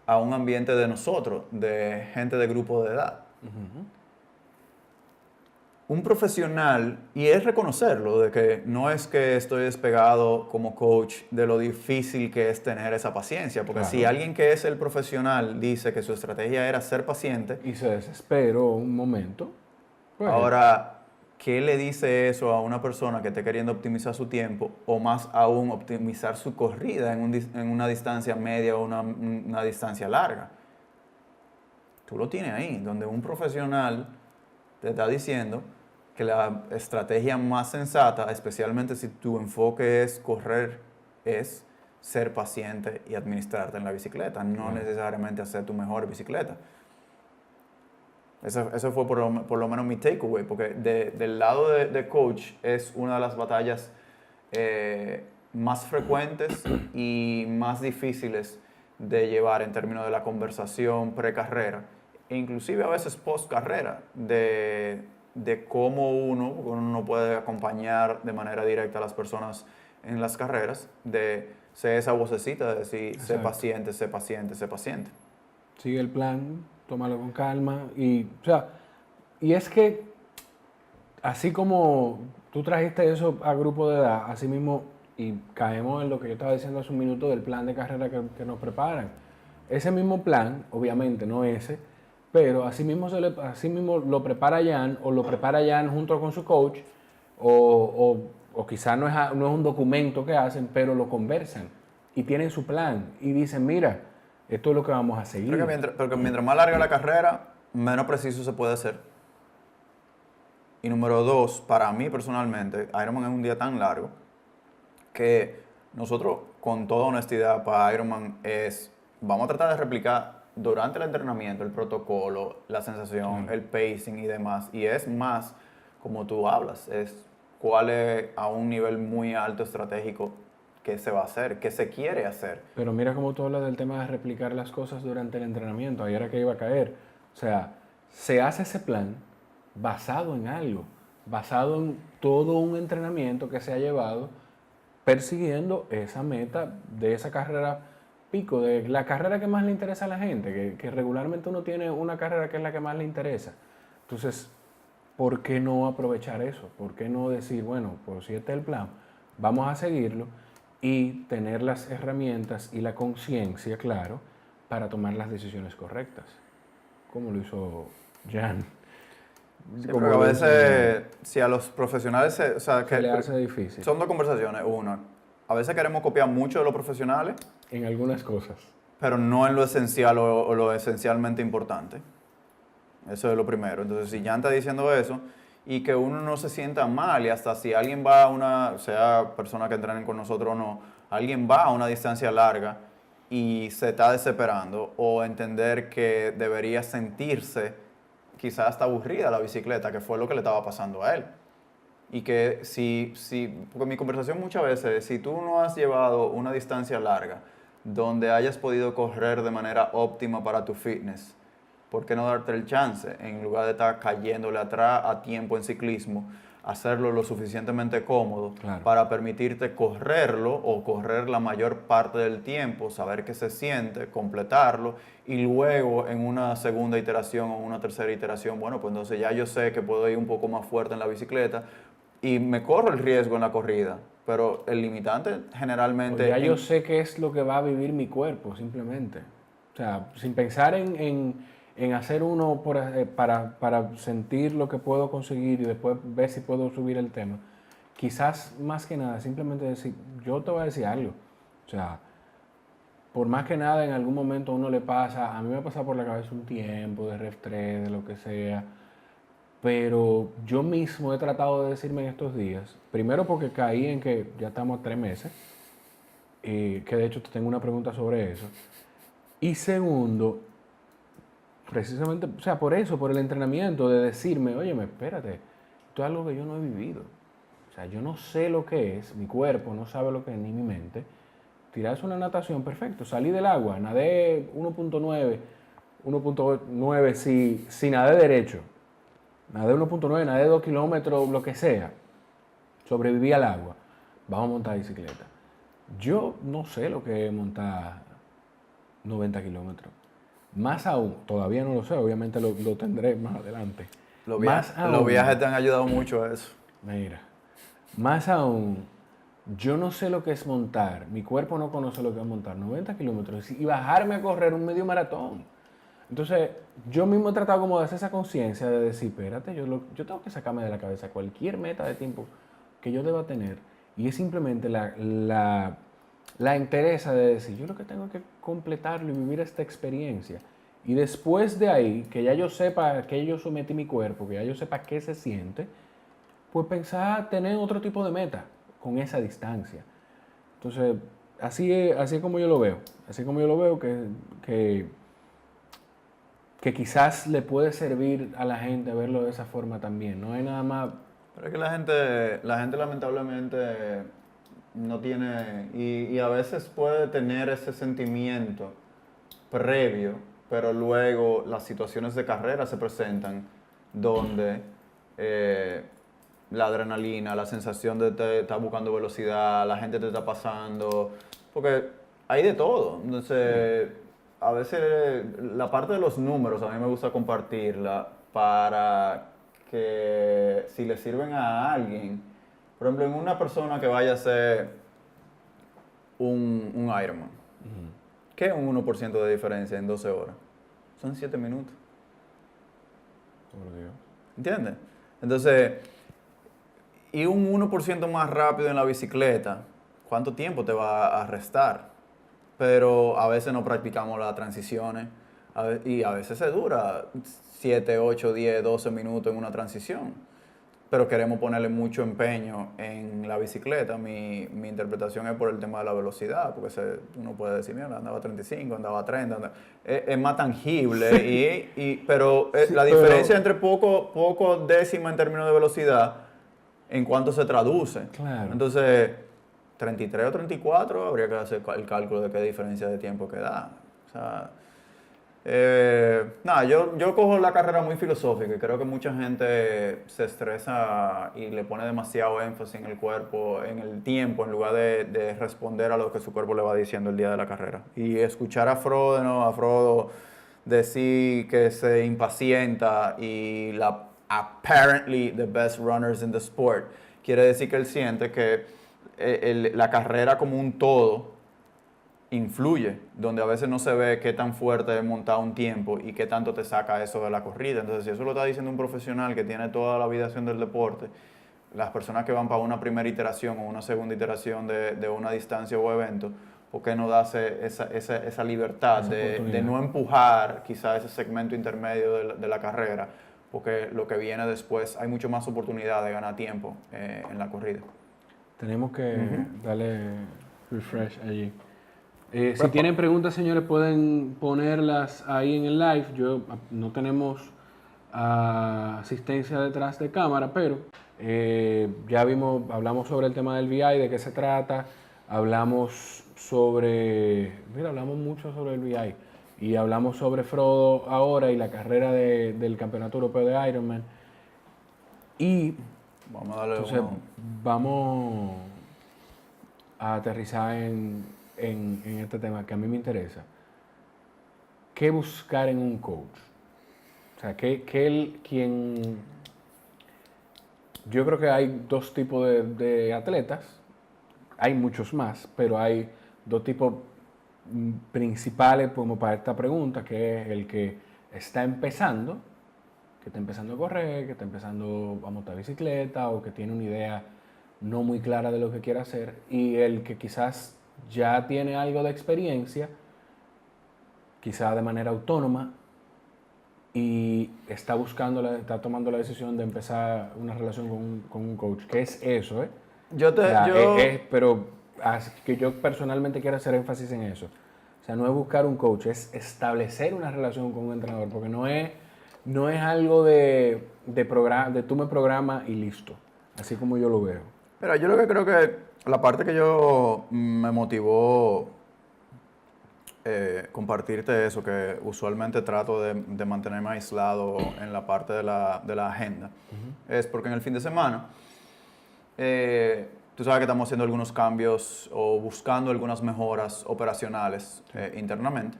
Speaker 2: a un ambiente de nosotros, de gente de grupo de edad. Un profesional, y es reconocerlo, de que no es que estoy despegado como coach de lo difícil que es tener esa paciencia, porque
Speaker 1: Claro.
Speaker 2: si alguien que es el profesional dice que su estrategia era ser paciente,
Speaker 1: Y se desesperó un momento. Pues,
Speaker 2: ahora, ¿qué le dice eso a una persona que esté queriendo optimizar su tiempo o más aún optimizar su corrida en una distancia media o una distancia larga? Tú lo tienes ahí, donde un profesional te está diciendo que la estrategia más sensata, especialmente si tu enfoque es correr, es ser paciente y administrarte en la bicicleta, no necesariamente hacer tu mejor bicicleta. Ese fue por lo menos mi takeaway, porque del lado de coach es una de las batallas más frecuentes y más difíciles de llevar en términos de la conversación pre-carrera, e inclusive a veces post-carrera, de cómo uno no puede acompañar de manera directa a las personas en las carreras, de ser esa vocecita de decir, sé
Speaker 1: Exacto.
Speaker 2: paciente, sé paciente, sé paciente.
Speaker 1: Sigue el plan, tómalo con calma y, o sea, y es que así como tú trajiste eso a grupo de edad, así mismo, y caemos en lo que yo estaba diciendo hace un minuto del plan de carrera que nos preparan. Ese mismo plan, obviamente no ese, pero así mismo lo prepara Jan o lo prepara Jan junto con su coach, o quizás no es un documento que hacen, pero lo conversan y tienen su plan y dicen, mira, esto es lo que vamos a
Speaker 2: Creo que
Speaker 1: seguir.
Speaker 2: porque mientras más larga la carrera, menos preciso se puede hacer. Y número dos, para mí personalmente, Ironman es un día tan largo que nosotros, con toda honestidad, para Ironman vamos a tratar de replicar durante el entrenamiento el protocolo, la sensación, el pacing y demás. Y es más, como tú hablas, es cuál es a un nivel muy alto estratégico qué se va a hacer, qué se quiere hacer.
Speaker 1: Pero mira cómo tú hablas del tema de replicar las cosas durante el entrenamiento. Ahí era que iba a caer. O sea, se hace ese plan basado en algo, basado en todo un entrenamiento que se ha llevado persiguiendo esa meta de esa carrera pico, de la carrera que más le interesa a la gente, que regularmente uno tiene una carrera que es la que más le interesa. Entonces, ¿por qué no aprovechar eso? ¿Por qué no decir, bueno, pues si este es el plan, vamos a seguirlo y tener las herramientas y la conciencia, claro, para tomar las decisiones correctas? Como lo hizo Jan.
Speaker 2: Sí,
Speaker 1: Como
Speaker 2: pero a
Speaker 1: lo hizo Jan.
Speaker 2: veces, si a los profesionales, o sea,
Speaker 1: Se le hace difícil
Speaker 2: son dos conversaciones. Una, a veces queremos copiar mucho de los profesionales,
Speaker 1: en algunas cosas.
Speaker 2: pero no en lo esencial o lo esencialmente importante. Eso es lo primero. Entonces, si Jan está diciendo eso y que uno no se sienta mal y hasta si alguien va a una, sea persona que entrenen con nosotros o no, alguien va a una distancia larga y se está desesperando o entender que debería sentirse quizás hasta aburrida la bicicleta, que fue lo que le estaba pasando a él. Y que porque mi conversación muchas veces es, si tú no has llevado una distancia larga donde hayas podido correr de manera óptima para tu fitness, ¿por qué no darte el chance? En lugar de estar cayéndole atrás a tiempo en ciclismo, hacerlo lo suficientemente cómodo
Speaker 1: Claro.
Speaker 2: para permitirte correrlo o correr la mayor parte del tiempo, saber qué se siente, completarlo y luego en una segunda iteración o una tercera iteración, bueno, pues entonces ya yo sé que puedo ir un poco más fuerte en la bicicleta y me corro el riesgo en la corrida, pero el limitante
Speaker 1: O
Speaker 2: generalmente...
Speaker 1: ya yo sé qué es lo que va a vivir mi cuerpo, simplemente. O sea, sin pensar en hacer uno para sentir lo que puedo conseguir y después ver si puedo subir el tema. Quizás más que nada, simplemente decir, yo te voy a decir algo. O sea, por más que nada en algún momento a uno le pasa, a mí me ha pasado por la cabeza un tiempo de Ref 3, de lo que sea, pero yo mismo he tratado de decirme en estos días, primero porque caí en que ya estamos a 3 meses, que de hecho te tengo una pregunta sobre eso. Y segundo, precisamente, o sea, por eso, por el entrenamiento, de decirme, oye, espérate, esto es algo que yo no he vivido. O sea, yo no sé lo que es, mi cuerpo no sabe lo que es, ni mi mente. Tirarse una natación, perfecto, salí del agua, nadé 1.9, 1.9 si nadé derecho, nadé 1.9, nadé 2 kilómetros, lo que sea, sobreviví al agua, vamos a montar bicicleta. Yo no sé lo que es montar 90 kilómetros. Más aún, todavía no lo sé, obviamente lo tendré más adelante. Más aún,
Speaker 2: los viajes te han ayudado mucho a eso.
Speaker 1: mira, más aún, yo no sé lo que es montar, mi cuerpo no conoce lo que es montar 90 kilómetros y bajarme a correr un medio maratón. Entonces, yo mismo he tratado como de hacer esa conciencia de decir, espérate, yo tengo que sacarme de la cabeza cualquier meta de tiempo que yo deba tener y es simplemente la entereza de decir, yo lo que tengo es que completarlo y vivir esta experiencia. Y después de ahí, que ya yo sepa a qué yo sometí mi cuerpo, que ya yo sepa qué se siente, pues pensar tener otro tipo de meta con esa distancia. Entonces, así es como yo lo veo. Así como yo lo veo que que quizás le puede servir a la gente verlo de esa forma también. No es nada más...
Speaker 2: Pero es que la gente lamentablemente no tiene, y a veces puede tener ese sentimiento previo, pero luego las situaciones de carrera se presentan donde eh, la adrenalina, la sensación de estar buscando velocidad, la gente te está pasando, porque hay de todo. Entonces, a veces la parte de los números a mí me gusta compartirla para que si le sirven a alguien, por ejemplo, en una persona que vaya a hacer un Ironman, ¿qué es un 1% de diferencia en 12 horas? Son 7 minutos.
Speaker 1: Por Dios.
Speaker 2: ¿Entiendes? Entonces, y un 1% más rápido en la bicicleta, ¿cuánto tiempo te va a restar? Pero a veces no practicamos las transiciones y a veces se dura 7, 8, 10, 12 minutos en una transición. Pero queremos ponerle mucho empeño en la bicicleta. Mi interpretación es por el tema de la velocidad, porque uno puede decir, mira, andaba a 35, andaba a 30, es más tangible, pero
Speaker 1: Sí,
Speaker 2: la
Speaker 1: pero-
Speaker 2: diferencia entre poco décima en términos de velocidad, en cuánto se traduce.
Speaker 1: Claro.
Speaker 2: Entonces, 33 o 34, habría que hacer el cálculo de qué diferencia de tiempo que da. O sea, nada, yo cojo la carrera muy filosófica y creo que mucha gente se estresa y le pone demasiado énfasis en el cuerpo, en el tiempo, en lugar de responder a lo que su cuerpo le va diciendo el día de la carrera. Y escuchar a Frodo, ¿no? A Frodo decir que se impacienta y la apparently the best runners in the sport, quiere decir que él siente que la carrera como un todo influye, donde a veces no se ve qué tan fuerte es montar un tiempo y qué tanto te saca eso de la corrida. Entonces, si eso lo está diciendo un profesional que tiene toda la vida haciendo el deporte, las personas que van para una primera iteración o una segunda iteración de una distancia o evento, ¿por qué no darse esa libertad
Speaker 1: Esa
Speaker 2: de
Speaker 1: oportunidad.
Speaker 2: no empujar quizá ese segmento intermedio de la carrera? Porque lo que viene después, hay mucho más oportunidad de ganar tiempo en la corrida.
Speaker 1: Tenemos que darle refresh allí. Si
Speaker 2: Prepa-
Speaker 1: tienen preguntas, señores, pueden ponerlas ahí en el live. No tenemos asistencia detrás de cámara, pero hablamos sobre el tema del VI, de qué se trata. Hablamos mucho sobre el VI. Y hablamos sobre Frodo ahora y la carrera del Campeonato Europeo de Ironman. Y
Speaker 2: Vamos a darle
Speaker 1: entonces
Speaker 2: uno.
Speaker 1: vamos a aterrizar en este tema que a mí me interesa. ¿Qué buscar en un coach? O sea, yo creo que hay dos tipos de atletas, hay muchos más, pero hay dos tipos principales como para esta pregunta, que es el que está empezando, que está empezando a correr, que está empezando a montar bicicleta o que tiene una idea no muy clara de lo que quiere hacer, y el que quizás ya tiene algo de experiencia, quizás de manera autónoma, y está tomando la decisión de empezar una relación con un coach. ¿Qué es eso?
Speaker 2: Yo
Speaker 1: O
Speaker 2: te,
Speaker 1: sea,
Speaker 2: yo,
Speaker 1: pero que yo personalmente quiero hacer énfasis en eso. O sea, no es buscar un coach, es establecer una relación con un entrenador, porque no es algo de tú me programas y listo, así como yo lo veo.
Speaker 2: Mira, yo lo que creo que la parte que yo me motivó compartirte eso, que usualmente trato de mantenerme aislado en la parte de la agenda, es porque en el fin de semana, tú sabes que estamos haciendo algunos cambios o buscando algunas mejoras operacionales internamente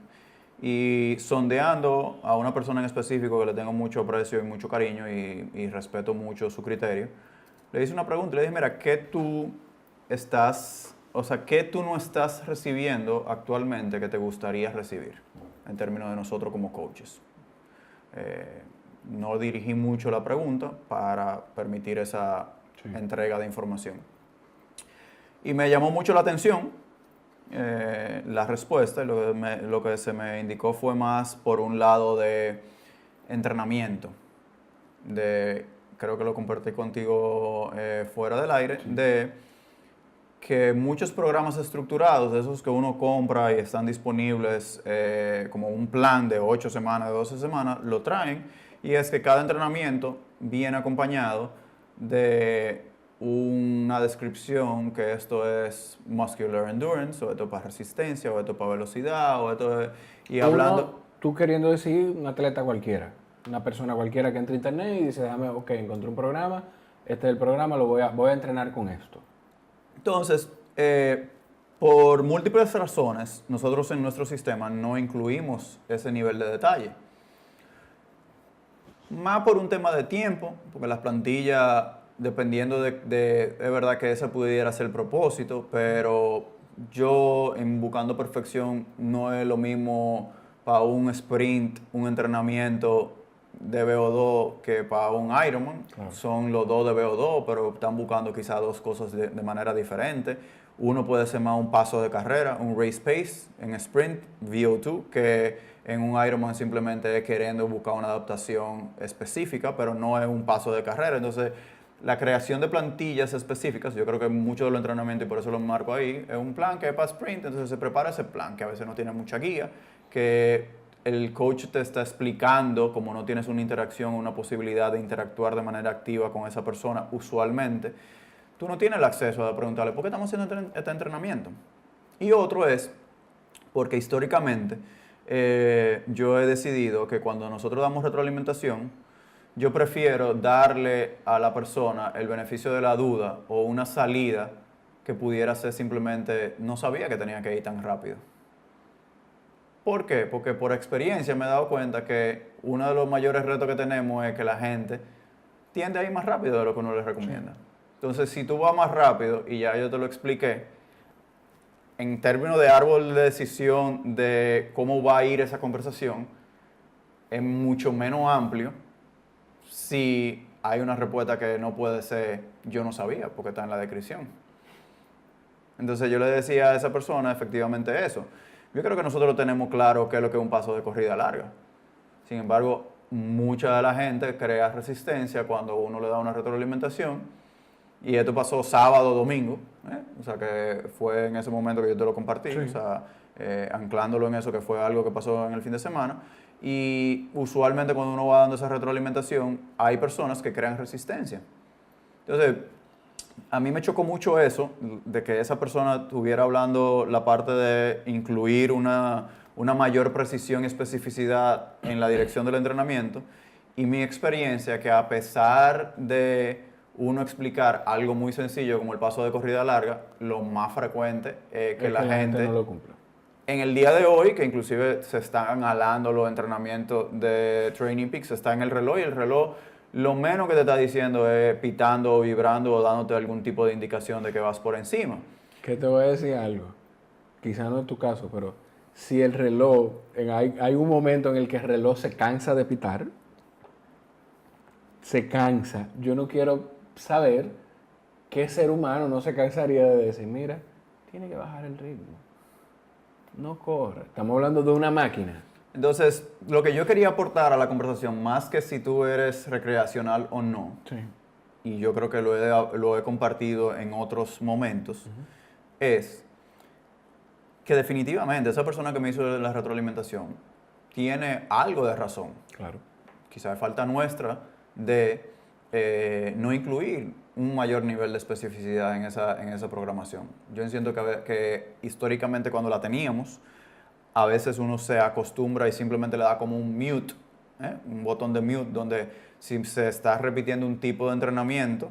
Speaker 2: y sondeando a una persona en específico que le tengo mucho aprecio y mucho cariño y respeto mucho su criterio. Le hice una pregunta y le dije, mira, ¿qué tú no estás recibiendo actualmente que te gustaría recibir en términos de nosotros como coaches? No dirigí mucho la pregunta para permitir esa entrega de información. Y me llamó mucho la atención la respuesta, y lo que se me indicó fue más por un lado de entrenamiento, creo que lo compartí contigo fuera del aire, de que muchos programas estructurados, esos que uno compra y están disponibles como un plan de 8 semanas, de 12 semanas, lo traen, y es que cada entrenamiento viene acompañado de una descripción que esto es muscular endurance, o esto para resistencia, o esto para velocidad, o esto y hablando...
Speaker 1: Tú queriendo decir un atleta cualquiera, una persona cualquiera que entre a internet y dice, déjame, ok, encontré un programa, este es el programa, voy a entrenar con esto.
Speaker 2: Entonces, por múltiples razones, nosotros en nuestro sistema no incluimos ese nivel de detalle. Más por un tema de tiempo, porque las plantillas, dependiendo de verdad que ese pudiera ser el propósito, pero yo en Buscando Perfección no es lo mismo para un sprint, un entrenamiento de VO2 que para un Ironman.
Speaker 1: Claro.
Speaker 2: Son los dos de VO2, pero están buscando quizás dos cosas de manera diferente. Uno puede ser más un paso de carrera, un race pace en sprint, VO2, que en un Ironman simplemente es queriendo buscar una adaptación específica, pero no es un paso de carrera. Entonces, la creación de plantillas específicas, yo creo que mucho de los entrenamientos, y por eso lo marco ahí, es un plan que es para sprint, entonces se prepara ese plan, que a veces no tiene mucha guía, que el coach te está explicando, como no tienes una interacción, una posibilidad de interactuar de manera activa con esa persona usualmente, tú no tienes el acceso a preguntarle, ¿por qué estamos haciendo este entrenamiento? Y otro es, porque históricamente yo he decidido que cuando nosotros damos retroalimentación, yo prefiero darle a la persona el beneficio de la duda o una salida que pudiera ser simplemente, no sabía que tenía que ir tan rápido. ¿Por qué? Porque por experiencia me he dado cuenta que uno de los mayores retos que tenemos es que la gente tiende a ir más rápido de lo que uno les recomienda. Sí. Entonces, si tú vas más rápido, y ya yo te lo expliqué, en términos de árbol de decisión de cómo va a ir esa conversación, es mucho menos amplio si hay una respuesta que no puede ser yo no sabía porque está en la descripción. Entonces yo le decía a esa persona efectivamente eso. Yo creo que nosotros tenemos claro qué es lo que es un paso de corrida larga. Sin embargo, mucha de la gente crea resistencia cuando uno le da una retroalimentación. Y esto pasó sábado, domingo. O sea, que fue en ese momento que yo te lo compartí. Sí. O sea, anclándolo en eso, que fue algo que pasó en el fin de semana. Y usualmente cuando uno va dando esa retroalimentación, hay personas que crean resistencia. Entonces, a mí me chocó mucho eso, de que esa persona estuviera hablando la parte de incluir una mayor precisión y especificidad en la dirección del entrenamiento. Y mi experiencia, que a pesar de uno explicar algo muy sencillo como el paso de corrida larga, lo más frecuente es que la gente
Speaker 1: no lo cumpla.
Speaker 2: En el día de hoy, que inclusive se están alando los entrenamientos de Training Peaks, está en el reloj, y el reloj lo menos que te está diciendo es pitando o vibrando o dándote algún tipo de indicación de que vas por encima.
Speaker 1: Que te voy a decir algo, quizá no es tu caso, pero si el reloj, hay un momento en el que el reloj se cansa de pitar, se cansa. Yo no quiero saber qué ser humano no se cansaría de decir, mira, tiene que bajar el ritmo. No corre. Estamos hablando de una máquina.
Speaker 2: Entonces, lo que yo quería aportar a la conversación, más que si tú eres recreacional o no, sí, y yo creo que lo he compartido en otros momentos, es que definitivamente esa persona que me hizo la retroalimentación tiene algo de razón.
Speaker 1: Claro.
Speaker 2: Quizá es falta nuestra de no incluir un mayor nivel de especificidad en esa programación. Yo siento que históricamente cuando la teníamos, a veces uno se acostumbra y simplemente le da como un mute, un botón de mute, donde si se está repitiendo un tipo de entrenamiento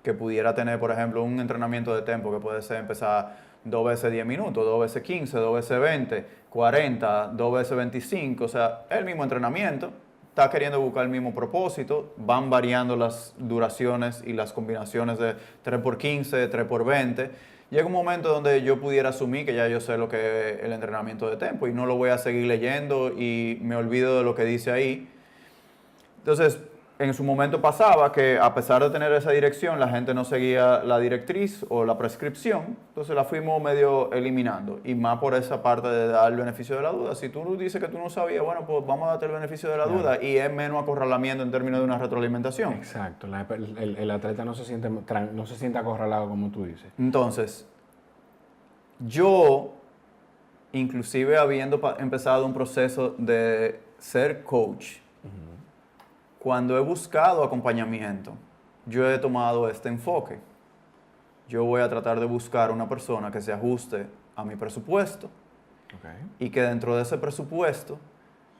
Speaker 2: que pudiera tener, por ejemplo, un entrenamiento de tempo que puede ser empezar 2 veces 10 minutos, 2 veces 15, 2 veces 20, 40, 2 veces 25, o sea, el mismo entrenamiento, está queriendo buscar el mismo propósito, van variando las duraciones y las combinaciones de 3x15, 3x20. Llega un momento donde yo pudiera asumir que ya yo sé lo que es el entrenamiento de tempo y no lo voy a seguir leyendo y me olvido de lo que dice ahí. Entonces, en su momento pasaba que a pesar de tener esa dirección, la gente no seguía la directriz o la prescripción, entonces la fuimos medio eliminando. Y más por esa parte de dar el beneficio de la duda. Si tú dices que tú no sabías, bueno, pues vamos a darte el beneficio de la duda, y es menos acorralamiento en términos de una retroalimentación.
Speaker 1: Exacto, el atleta no se siente acorralado como tú dices.
Speaker 2: Entonces, yo, inclusive habiendo empezado un proceso de ser coach, cuando he buscado acompañamiento, yo he tomado este enfoque. Yo voy a tratar de buscar una persona que se ajuste a mi presupuesto y que dentro de ese presupuesto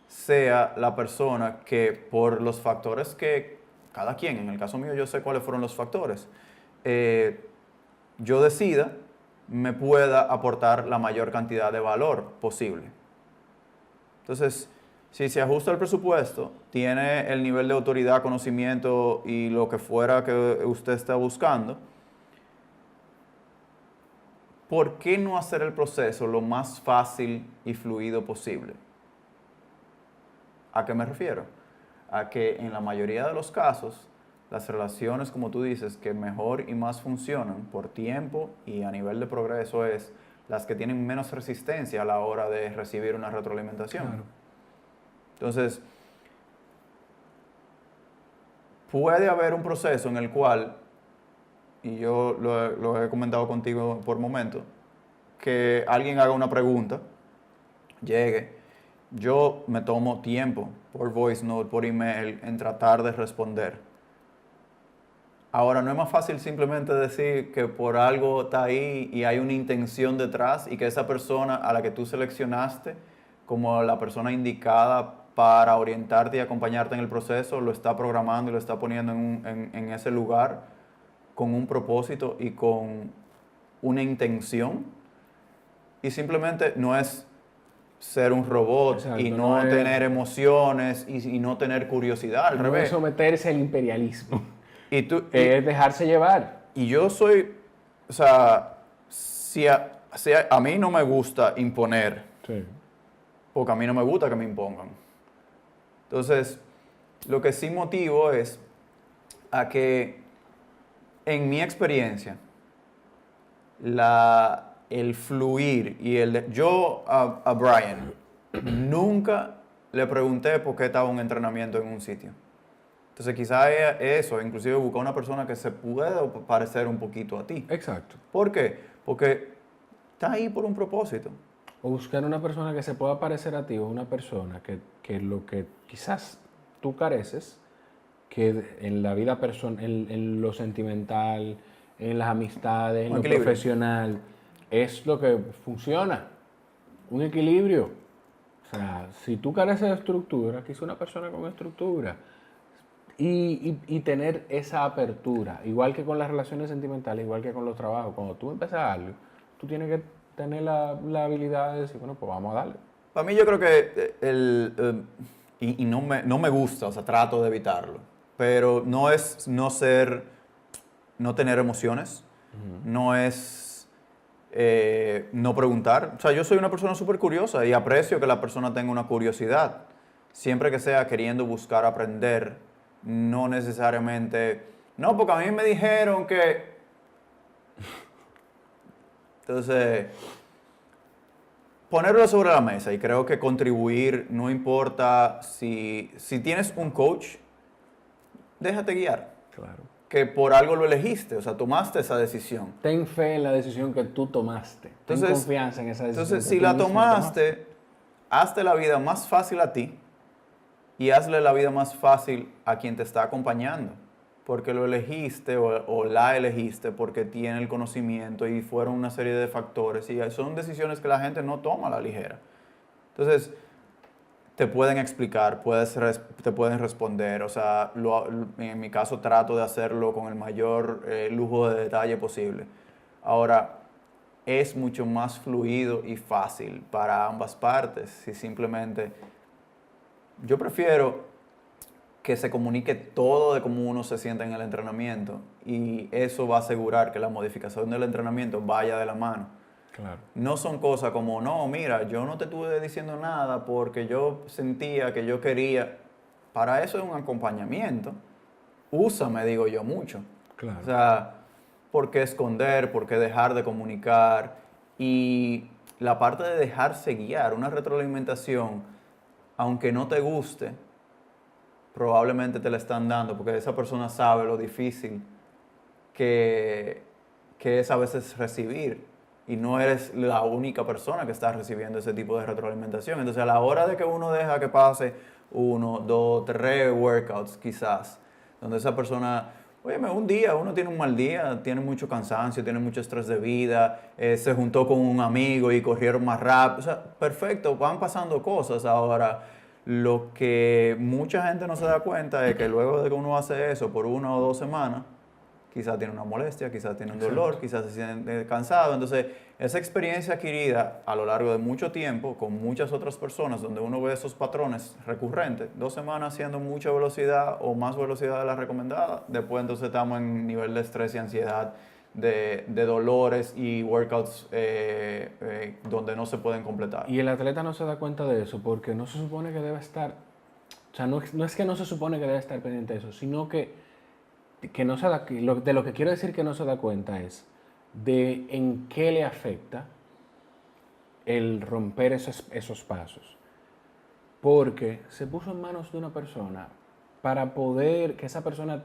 Speaker 2: sea la persona que por los factores que cada quien, en el caso mío yo sé cuáles fueron los factores, yo decida, me pueda aportar la mayor cantidad de valor posible. Entonces, si se ajusta el presupuesto, tiene el nivel de autoridad, conocimiento y lo que fuera que usted está buscando, ¿por qué no hacer el proceso lo más fácil y fluido posible? ¿A qué me refiero? A que en la mayoría de los casos, las relaciones, como tú dices, que mejor y más funcionan por tiempo y a nivel de progreso es las que tienen menos resistencia a la hora de recibir una retroalimentación.
Speaker 1: Claro.
Speaker 2: Entonces, puede haber un proceso en el cual, y yo lo he comentado contigo por momento, que alguien haga una pregunta, llegue, yo me tomo tiempo por voice note, por email, en tratar de responder. Ahora, no es más fácil simplemente decir que por algo está ahí y hay una intención detrás y que esa persona a la que tú seleccionaste como la persona indicada para orientarte y acompañarte en el proceso lo está programando y lo está poniendo en ese lugar con un propósito y con una intención. Y simplemente no es ser un robot.
Speaker 1: Exacto,
Speaker 2: y no
Speaker 1: no es-
Speaker 2: tener emociones y no tener curiosidad, al
Speaker 1: No
Speaker 2: revés.
Speaker 1: es someterse al imperialismo,
Speaker 2: Y tú,
Speaker 1: es dejarse llevar.
Speaker 2: y yo soy, o sea, si a mí no me gusta imponer,
Speaker 1: Sí.
Speaker 2: porque a mí no me gusta que me impongan. Entonces, lo que sí motivo es a que, en mi experiencia, el fluir y yo a Brian nunca le pregunté por qué estaba un entrenamiento en un sitio. Entonces quizás eso, inclusive buscar una persona que se pueda parecer un poquito a ti.
Speaker 1: Exacto.
Speaker 2: ¿Por qué? Porque está ahí por un propósito.
Speaker 1: O buscar una persona que se pueda parecer a ti o una persona que lo que quizás tú careces, que en la vida personal, en lo sentimental, en las amistades, en
Speaker 2: Un
Speaker 1: lo
Speaker 2: equilibrio.
Speaker 1: profesional, es lo que funciona. Un equilibrio. O sea, si tú careces de estructura, quizás una persona con estructura. Y tener esa apertura, igual que con las relaciones sentimentales, igual que con los trabajos. Cuando tú empiezas algo, tú tienes que tener la habilidad de decir, bueno, pues vamos a darle.
Speaker 2: Para mí yo creo que y no me gusta, o sea, trato de evitarlo, pero no es no tener emociones, no es no preguntar. O sea, yo soy una persona súper curiosa y aprecio que la persona tenga una curiosidad, siempre que sea queriendo buscar aprender, no necesariamente, no, porque a mí me dijeron que... Entonces... ponerlo sobre la mesa y creo que contribuir, no importa si tienes un coach, déjate guiar,
Speaker 1: Claro.
Speaker 2: que por algo lo elegiste, o sea, tomaste esa decisión.
Speaker 1: Ten fe en la decisión que tú tomaste. Ten
Speaker 2: Entonces,
Speaker 1: confianza en esa decisión.
Speaker 2: Entonces,
Speaker 1: que
Speaker 2: si
Speaker 1: tú
Speaker 2: la
Speaker 1: mismo
Speaker 2: tomaste, hazte la vida más fácil a ti y hazle la vida más fácil a quien te está acompañando, porque lo elegiste o la elegiste porque tiene el conocimiento y fueron una serie de factores y son decisiones que la gente no toma a la ligera. Entonces, te pueden explicar, te pueden responder, o sea, en mi caso trato de hacerlo con el mayor lujo de detalle posible. Ahora, es mucho más fluido y fácil para ambas partes si simplemente... Yo prefiero que se comunique todo de cómo uno se siente en el entrenamiento y eso va a asegurar que la modificación del entrenamiento vaya de la mano.
Speaker 1: Claro.
Speaker 2: No son cosas como, no, mira, yo no te estuve diciendo nada porque yo sentía que yo quería. Para eso es un acompañamiento. Úsame, digo yo, mucho.
Speaker 1: Claro.
Speaker 2: O sea, ¿por qué esconder? ¿Por qué dejar de comunicar? Y la parte de dejarse guiar, una retroalimentación, aunque no te guste, probablemente te la están dando porque esa persona sabe lo difícil que es a veces recibir y no eres la única persona que está recibiendo ese tipo de retroalimentación. Entonces, a la hora de que uno deja que pase 1, 2, 3 workouts quizás, donde esa persona, oye, un día, uno tiene un mal día, tiene mucho cansancio, tiene mucho estrés de vida, se juntó con un amigo y corrieron más rápido, o sea, perfecto, van pasando cosas. Ahora, lo que mucha gente no se da cuenta es que luego de que uno hace eso por 1 o 2 semanas, quizás tiene una molestia, quizás tiene un dolor, quizás se siente cansado. Entonces, esa experiencia adquirida a lo largo de mucho tiempo con muchas otras personas, donde uno ve esos patrones recurrentes, 2 semanas haciendo mucha velocidad o más velocidad de la recomendada, después entonces estamos en nivel de estrés y ansiedad, de dolores y workouts donde no se pueden completar.
Speaker 1: Y el atleta no se da cuenta de eso porque no se supone que debe estar, o sea, no es que no se supone que debe estar pendiente de eso, sino que no se da, de lo que quiero decir que no se da cuenta es de en qué le afecta el romper esos pasos. Porque se puso en manos de una persona para poder que esa persona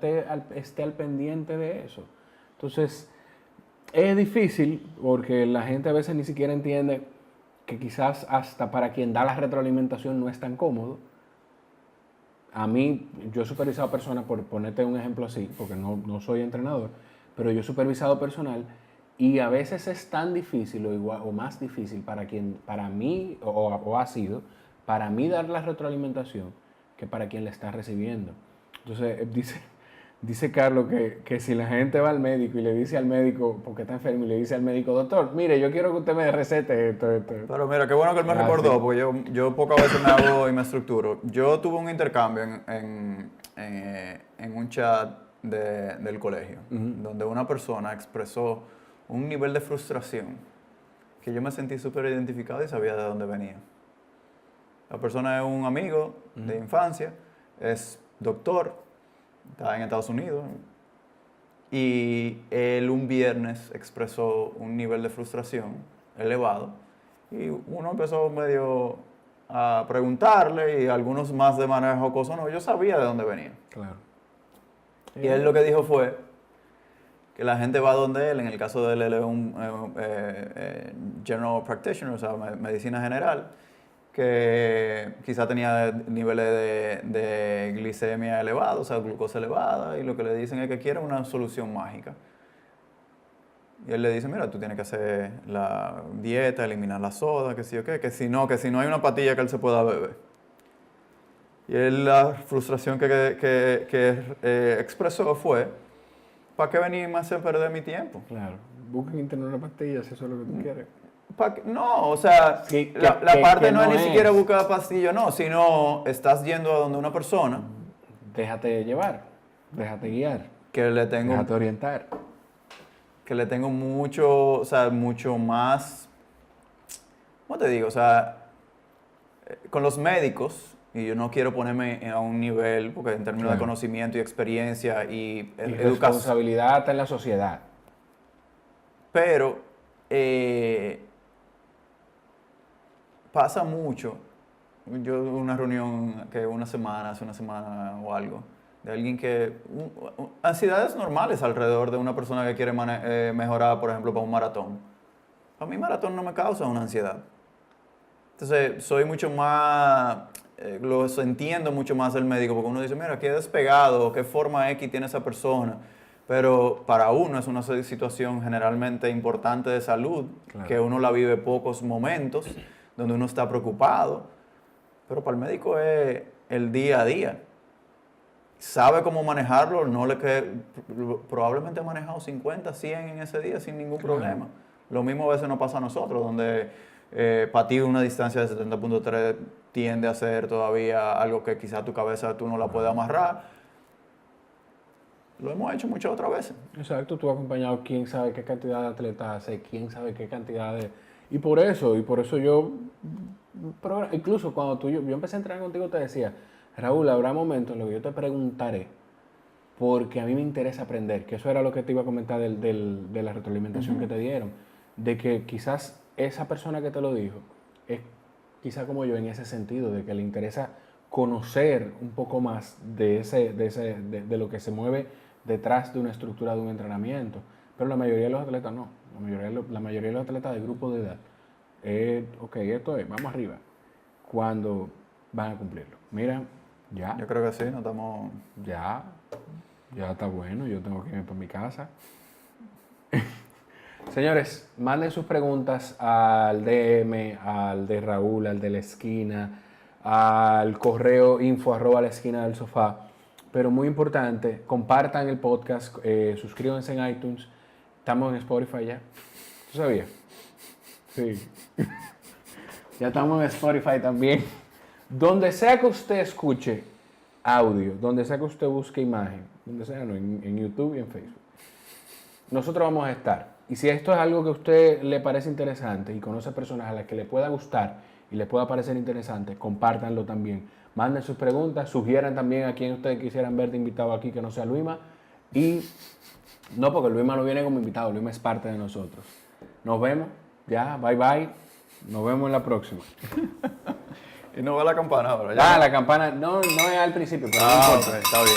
Speaker 1: esté al pendiente de eso. Entonces, es difícil porque la gente a veces ni siquiera entiende que quizás hasta para quien da la retroalimentación no es tan cómodo. A mí, yo he supervisado personas, por ponerte un ejemplo así, porque no soy entrenador, pero yo he supervisado personal y a veces es tan difícil o, igual, o más difícil para mí, o ha sido, para mí dar la retroalimentación que para quien la está recibiendo. Entonces, dice Carlos que si la gente va al médico y le dice al médico, porque está enfermo, y le dice al médico, doctor, mire, yo quiero que usted me recete esto.
Speaker 2: Pero mira, qué bueno que él me recordó,
Speaker 1: sí.
Speaker 2: porque yo pocas veces me hago y me estructuro. Yo tuve un intercambio en un chat del colegio, donde una persona expresó un nivel de frustración que yo me sentí súper identificado y sabía de dónde venía. La persona es un amigo de infancia, es doctor, está en Estados Unidos, y él un viernes expresó un nivel de frustración elevado y uno empezó medio a preguntarle y algunos más de manera jocosa, no, yo sabía de dónde venía.
Speaker 1: Claro.
Speaker 2: Y él lo que dijo fue que la gente va donde él, en el caso de él es un general practitioner, o sea, medicina general, que quizá tenía niveles de glicemia elevados, o sea, glucosa elevada, y lo que le dicen es que quiere una solución mágica. Y él le dice, mira, tú tienes que hacer la dieta, eliminar la soda, que sí o qué, que si no hay una patilla que él se pueda beber. Y él, la frustración que expresó fue, ¿para qué venirme a hacer perder mi tiempo?
Speaker 1: Claro. Busquen internet una pastilla si eso es lo que tú quieres.
Speaker 2: No, o sea,
Speaker 1: Sí,
Speaker 2: la parte
Speaker 1: que
Speaker 2: no es ni siquiera
Speaker 1: es.
Speaker 2: buscar pastillo, no, sino estás yendo a donde una persona
Speaker 1: Déjate llevar, déjate guiar,
Speaker 2: que le
Speaker 1: déjate orientar.
Speaker 2: tengo mucho, o sea, mucho más, ¿cómo te digo? O sea, con los médicos, y yo no quiero ponerme a un nivel, porque en términos de
Speaker 1: Claro.
Speaker 2: conocimiento y experiencia y
Speaker 1: Y
Speaker 2: educación,
Speaker 1: responsabilidad está en la sociedad.
Speaker 2: pero pasa mucho. Yo una reunión que hace una semana o algo, de alguien que... ansiedades normales alrededor de una persona que quiere mejorar, por ejemplo, para un maratón. A mí maratón no me causa una ansiedad. Entonces, soy mucho más... lo entiendo mucho más el médico, porque uno dice, mira, qué despegado, qué forma X tiene esa persona. Pero para uno es una situación generalmente importante de salud,
Speaker 1: Claro.
Speaker 2: que uno la vive pocos momentos, donde uno está preocupado. Pero para el médico es el día a día. Sabe cómo manejarlo, probablemente ha manejado 50, 100 en ese día sin ningún problema. Lo mismo a veces nos pasa a nosotros, donde para ti una distancia de 70.3 tiende a ser todavía algo que quizá tu cabeza tú no la puedes amarrar. Lo hemos hecho muchas otras veces.
Speaker 1: Exacto, tú has acompañado quién sabe qué cantidad de atletas hace, quién sabe qué cantidad de... Y por eso yo, incluso cuando yo empecé a entrenar contigo, te decía, Raúl, habrá momentos en los que yo te preguntaré, porque a mí me interesa aprender, que eso era lo que te iba a comentar de la retroalimentación que te dieron, de que quizás esa persona que te lo dijo es quizá como yo en ese sentido, de que le interesa conocer un poco más de lo que se mueve detrás de una estructura de un entrenamiento. Pero la mayoría de los atletas no. La mayoría de los atletas de grupo de edad, ok, esto es, vamos arriba. Cuando van a cumplirlo. Mira, ya,
Speaker 2: Yo creo que sí, no estamos...
Speaker 1: ya, ya está bueno, yo tengo que irme para mi casa. Señores, manden sus preguntas al DM, al de Raúl, al de la esquina, al correo info@laesquinaDelSofá. Pero muy importante, compartan el podcast, suscríbanse en iTunes. Estamos en Spotify ya. ¿Tú sabías? Sí. Ya estamos en Spotify también. Donde sea que usted escuche audio, donde sea que usted busque imagen, donde sea, no, en YouTube y en Facebook. Nosotros vamos a estar. Y si esto es algo que a usted le parece interesante y conoce personas a las que le pueda gustar y le pueda parecer interesante, compártanlo también. Manden sus preguntas, sugieran también a quien ustedes quisieran ver de invitado aquí que no sea Luima. Y no, porque Luima no viene como invitado, Luima es parte de nosotros. Nos vemos, ya, bye bye. Nos vemos en la próxima.
Speaker 2: Y no va la campana ahora. Ya
Speaker 1: Ah,
Speaker 2: no.
Speaker 1: la campana, no es al principio, pero no
Speaker 2: Ah,
Speaker 1: importa.
Speaker 2: ok, está bien.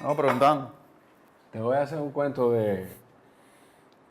Speaker 2: Vamos preguntando.
Speaker 1: Te voy a hacer un cuento de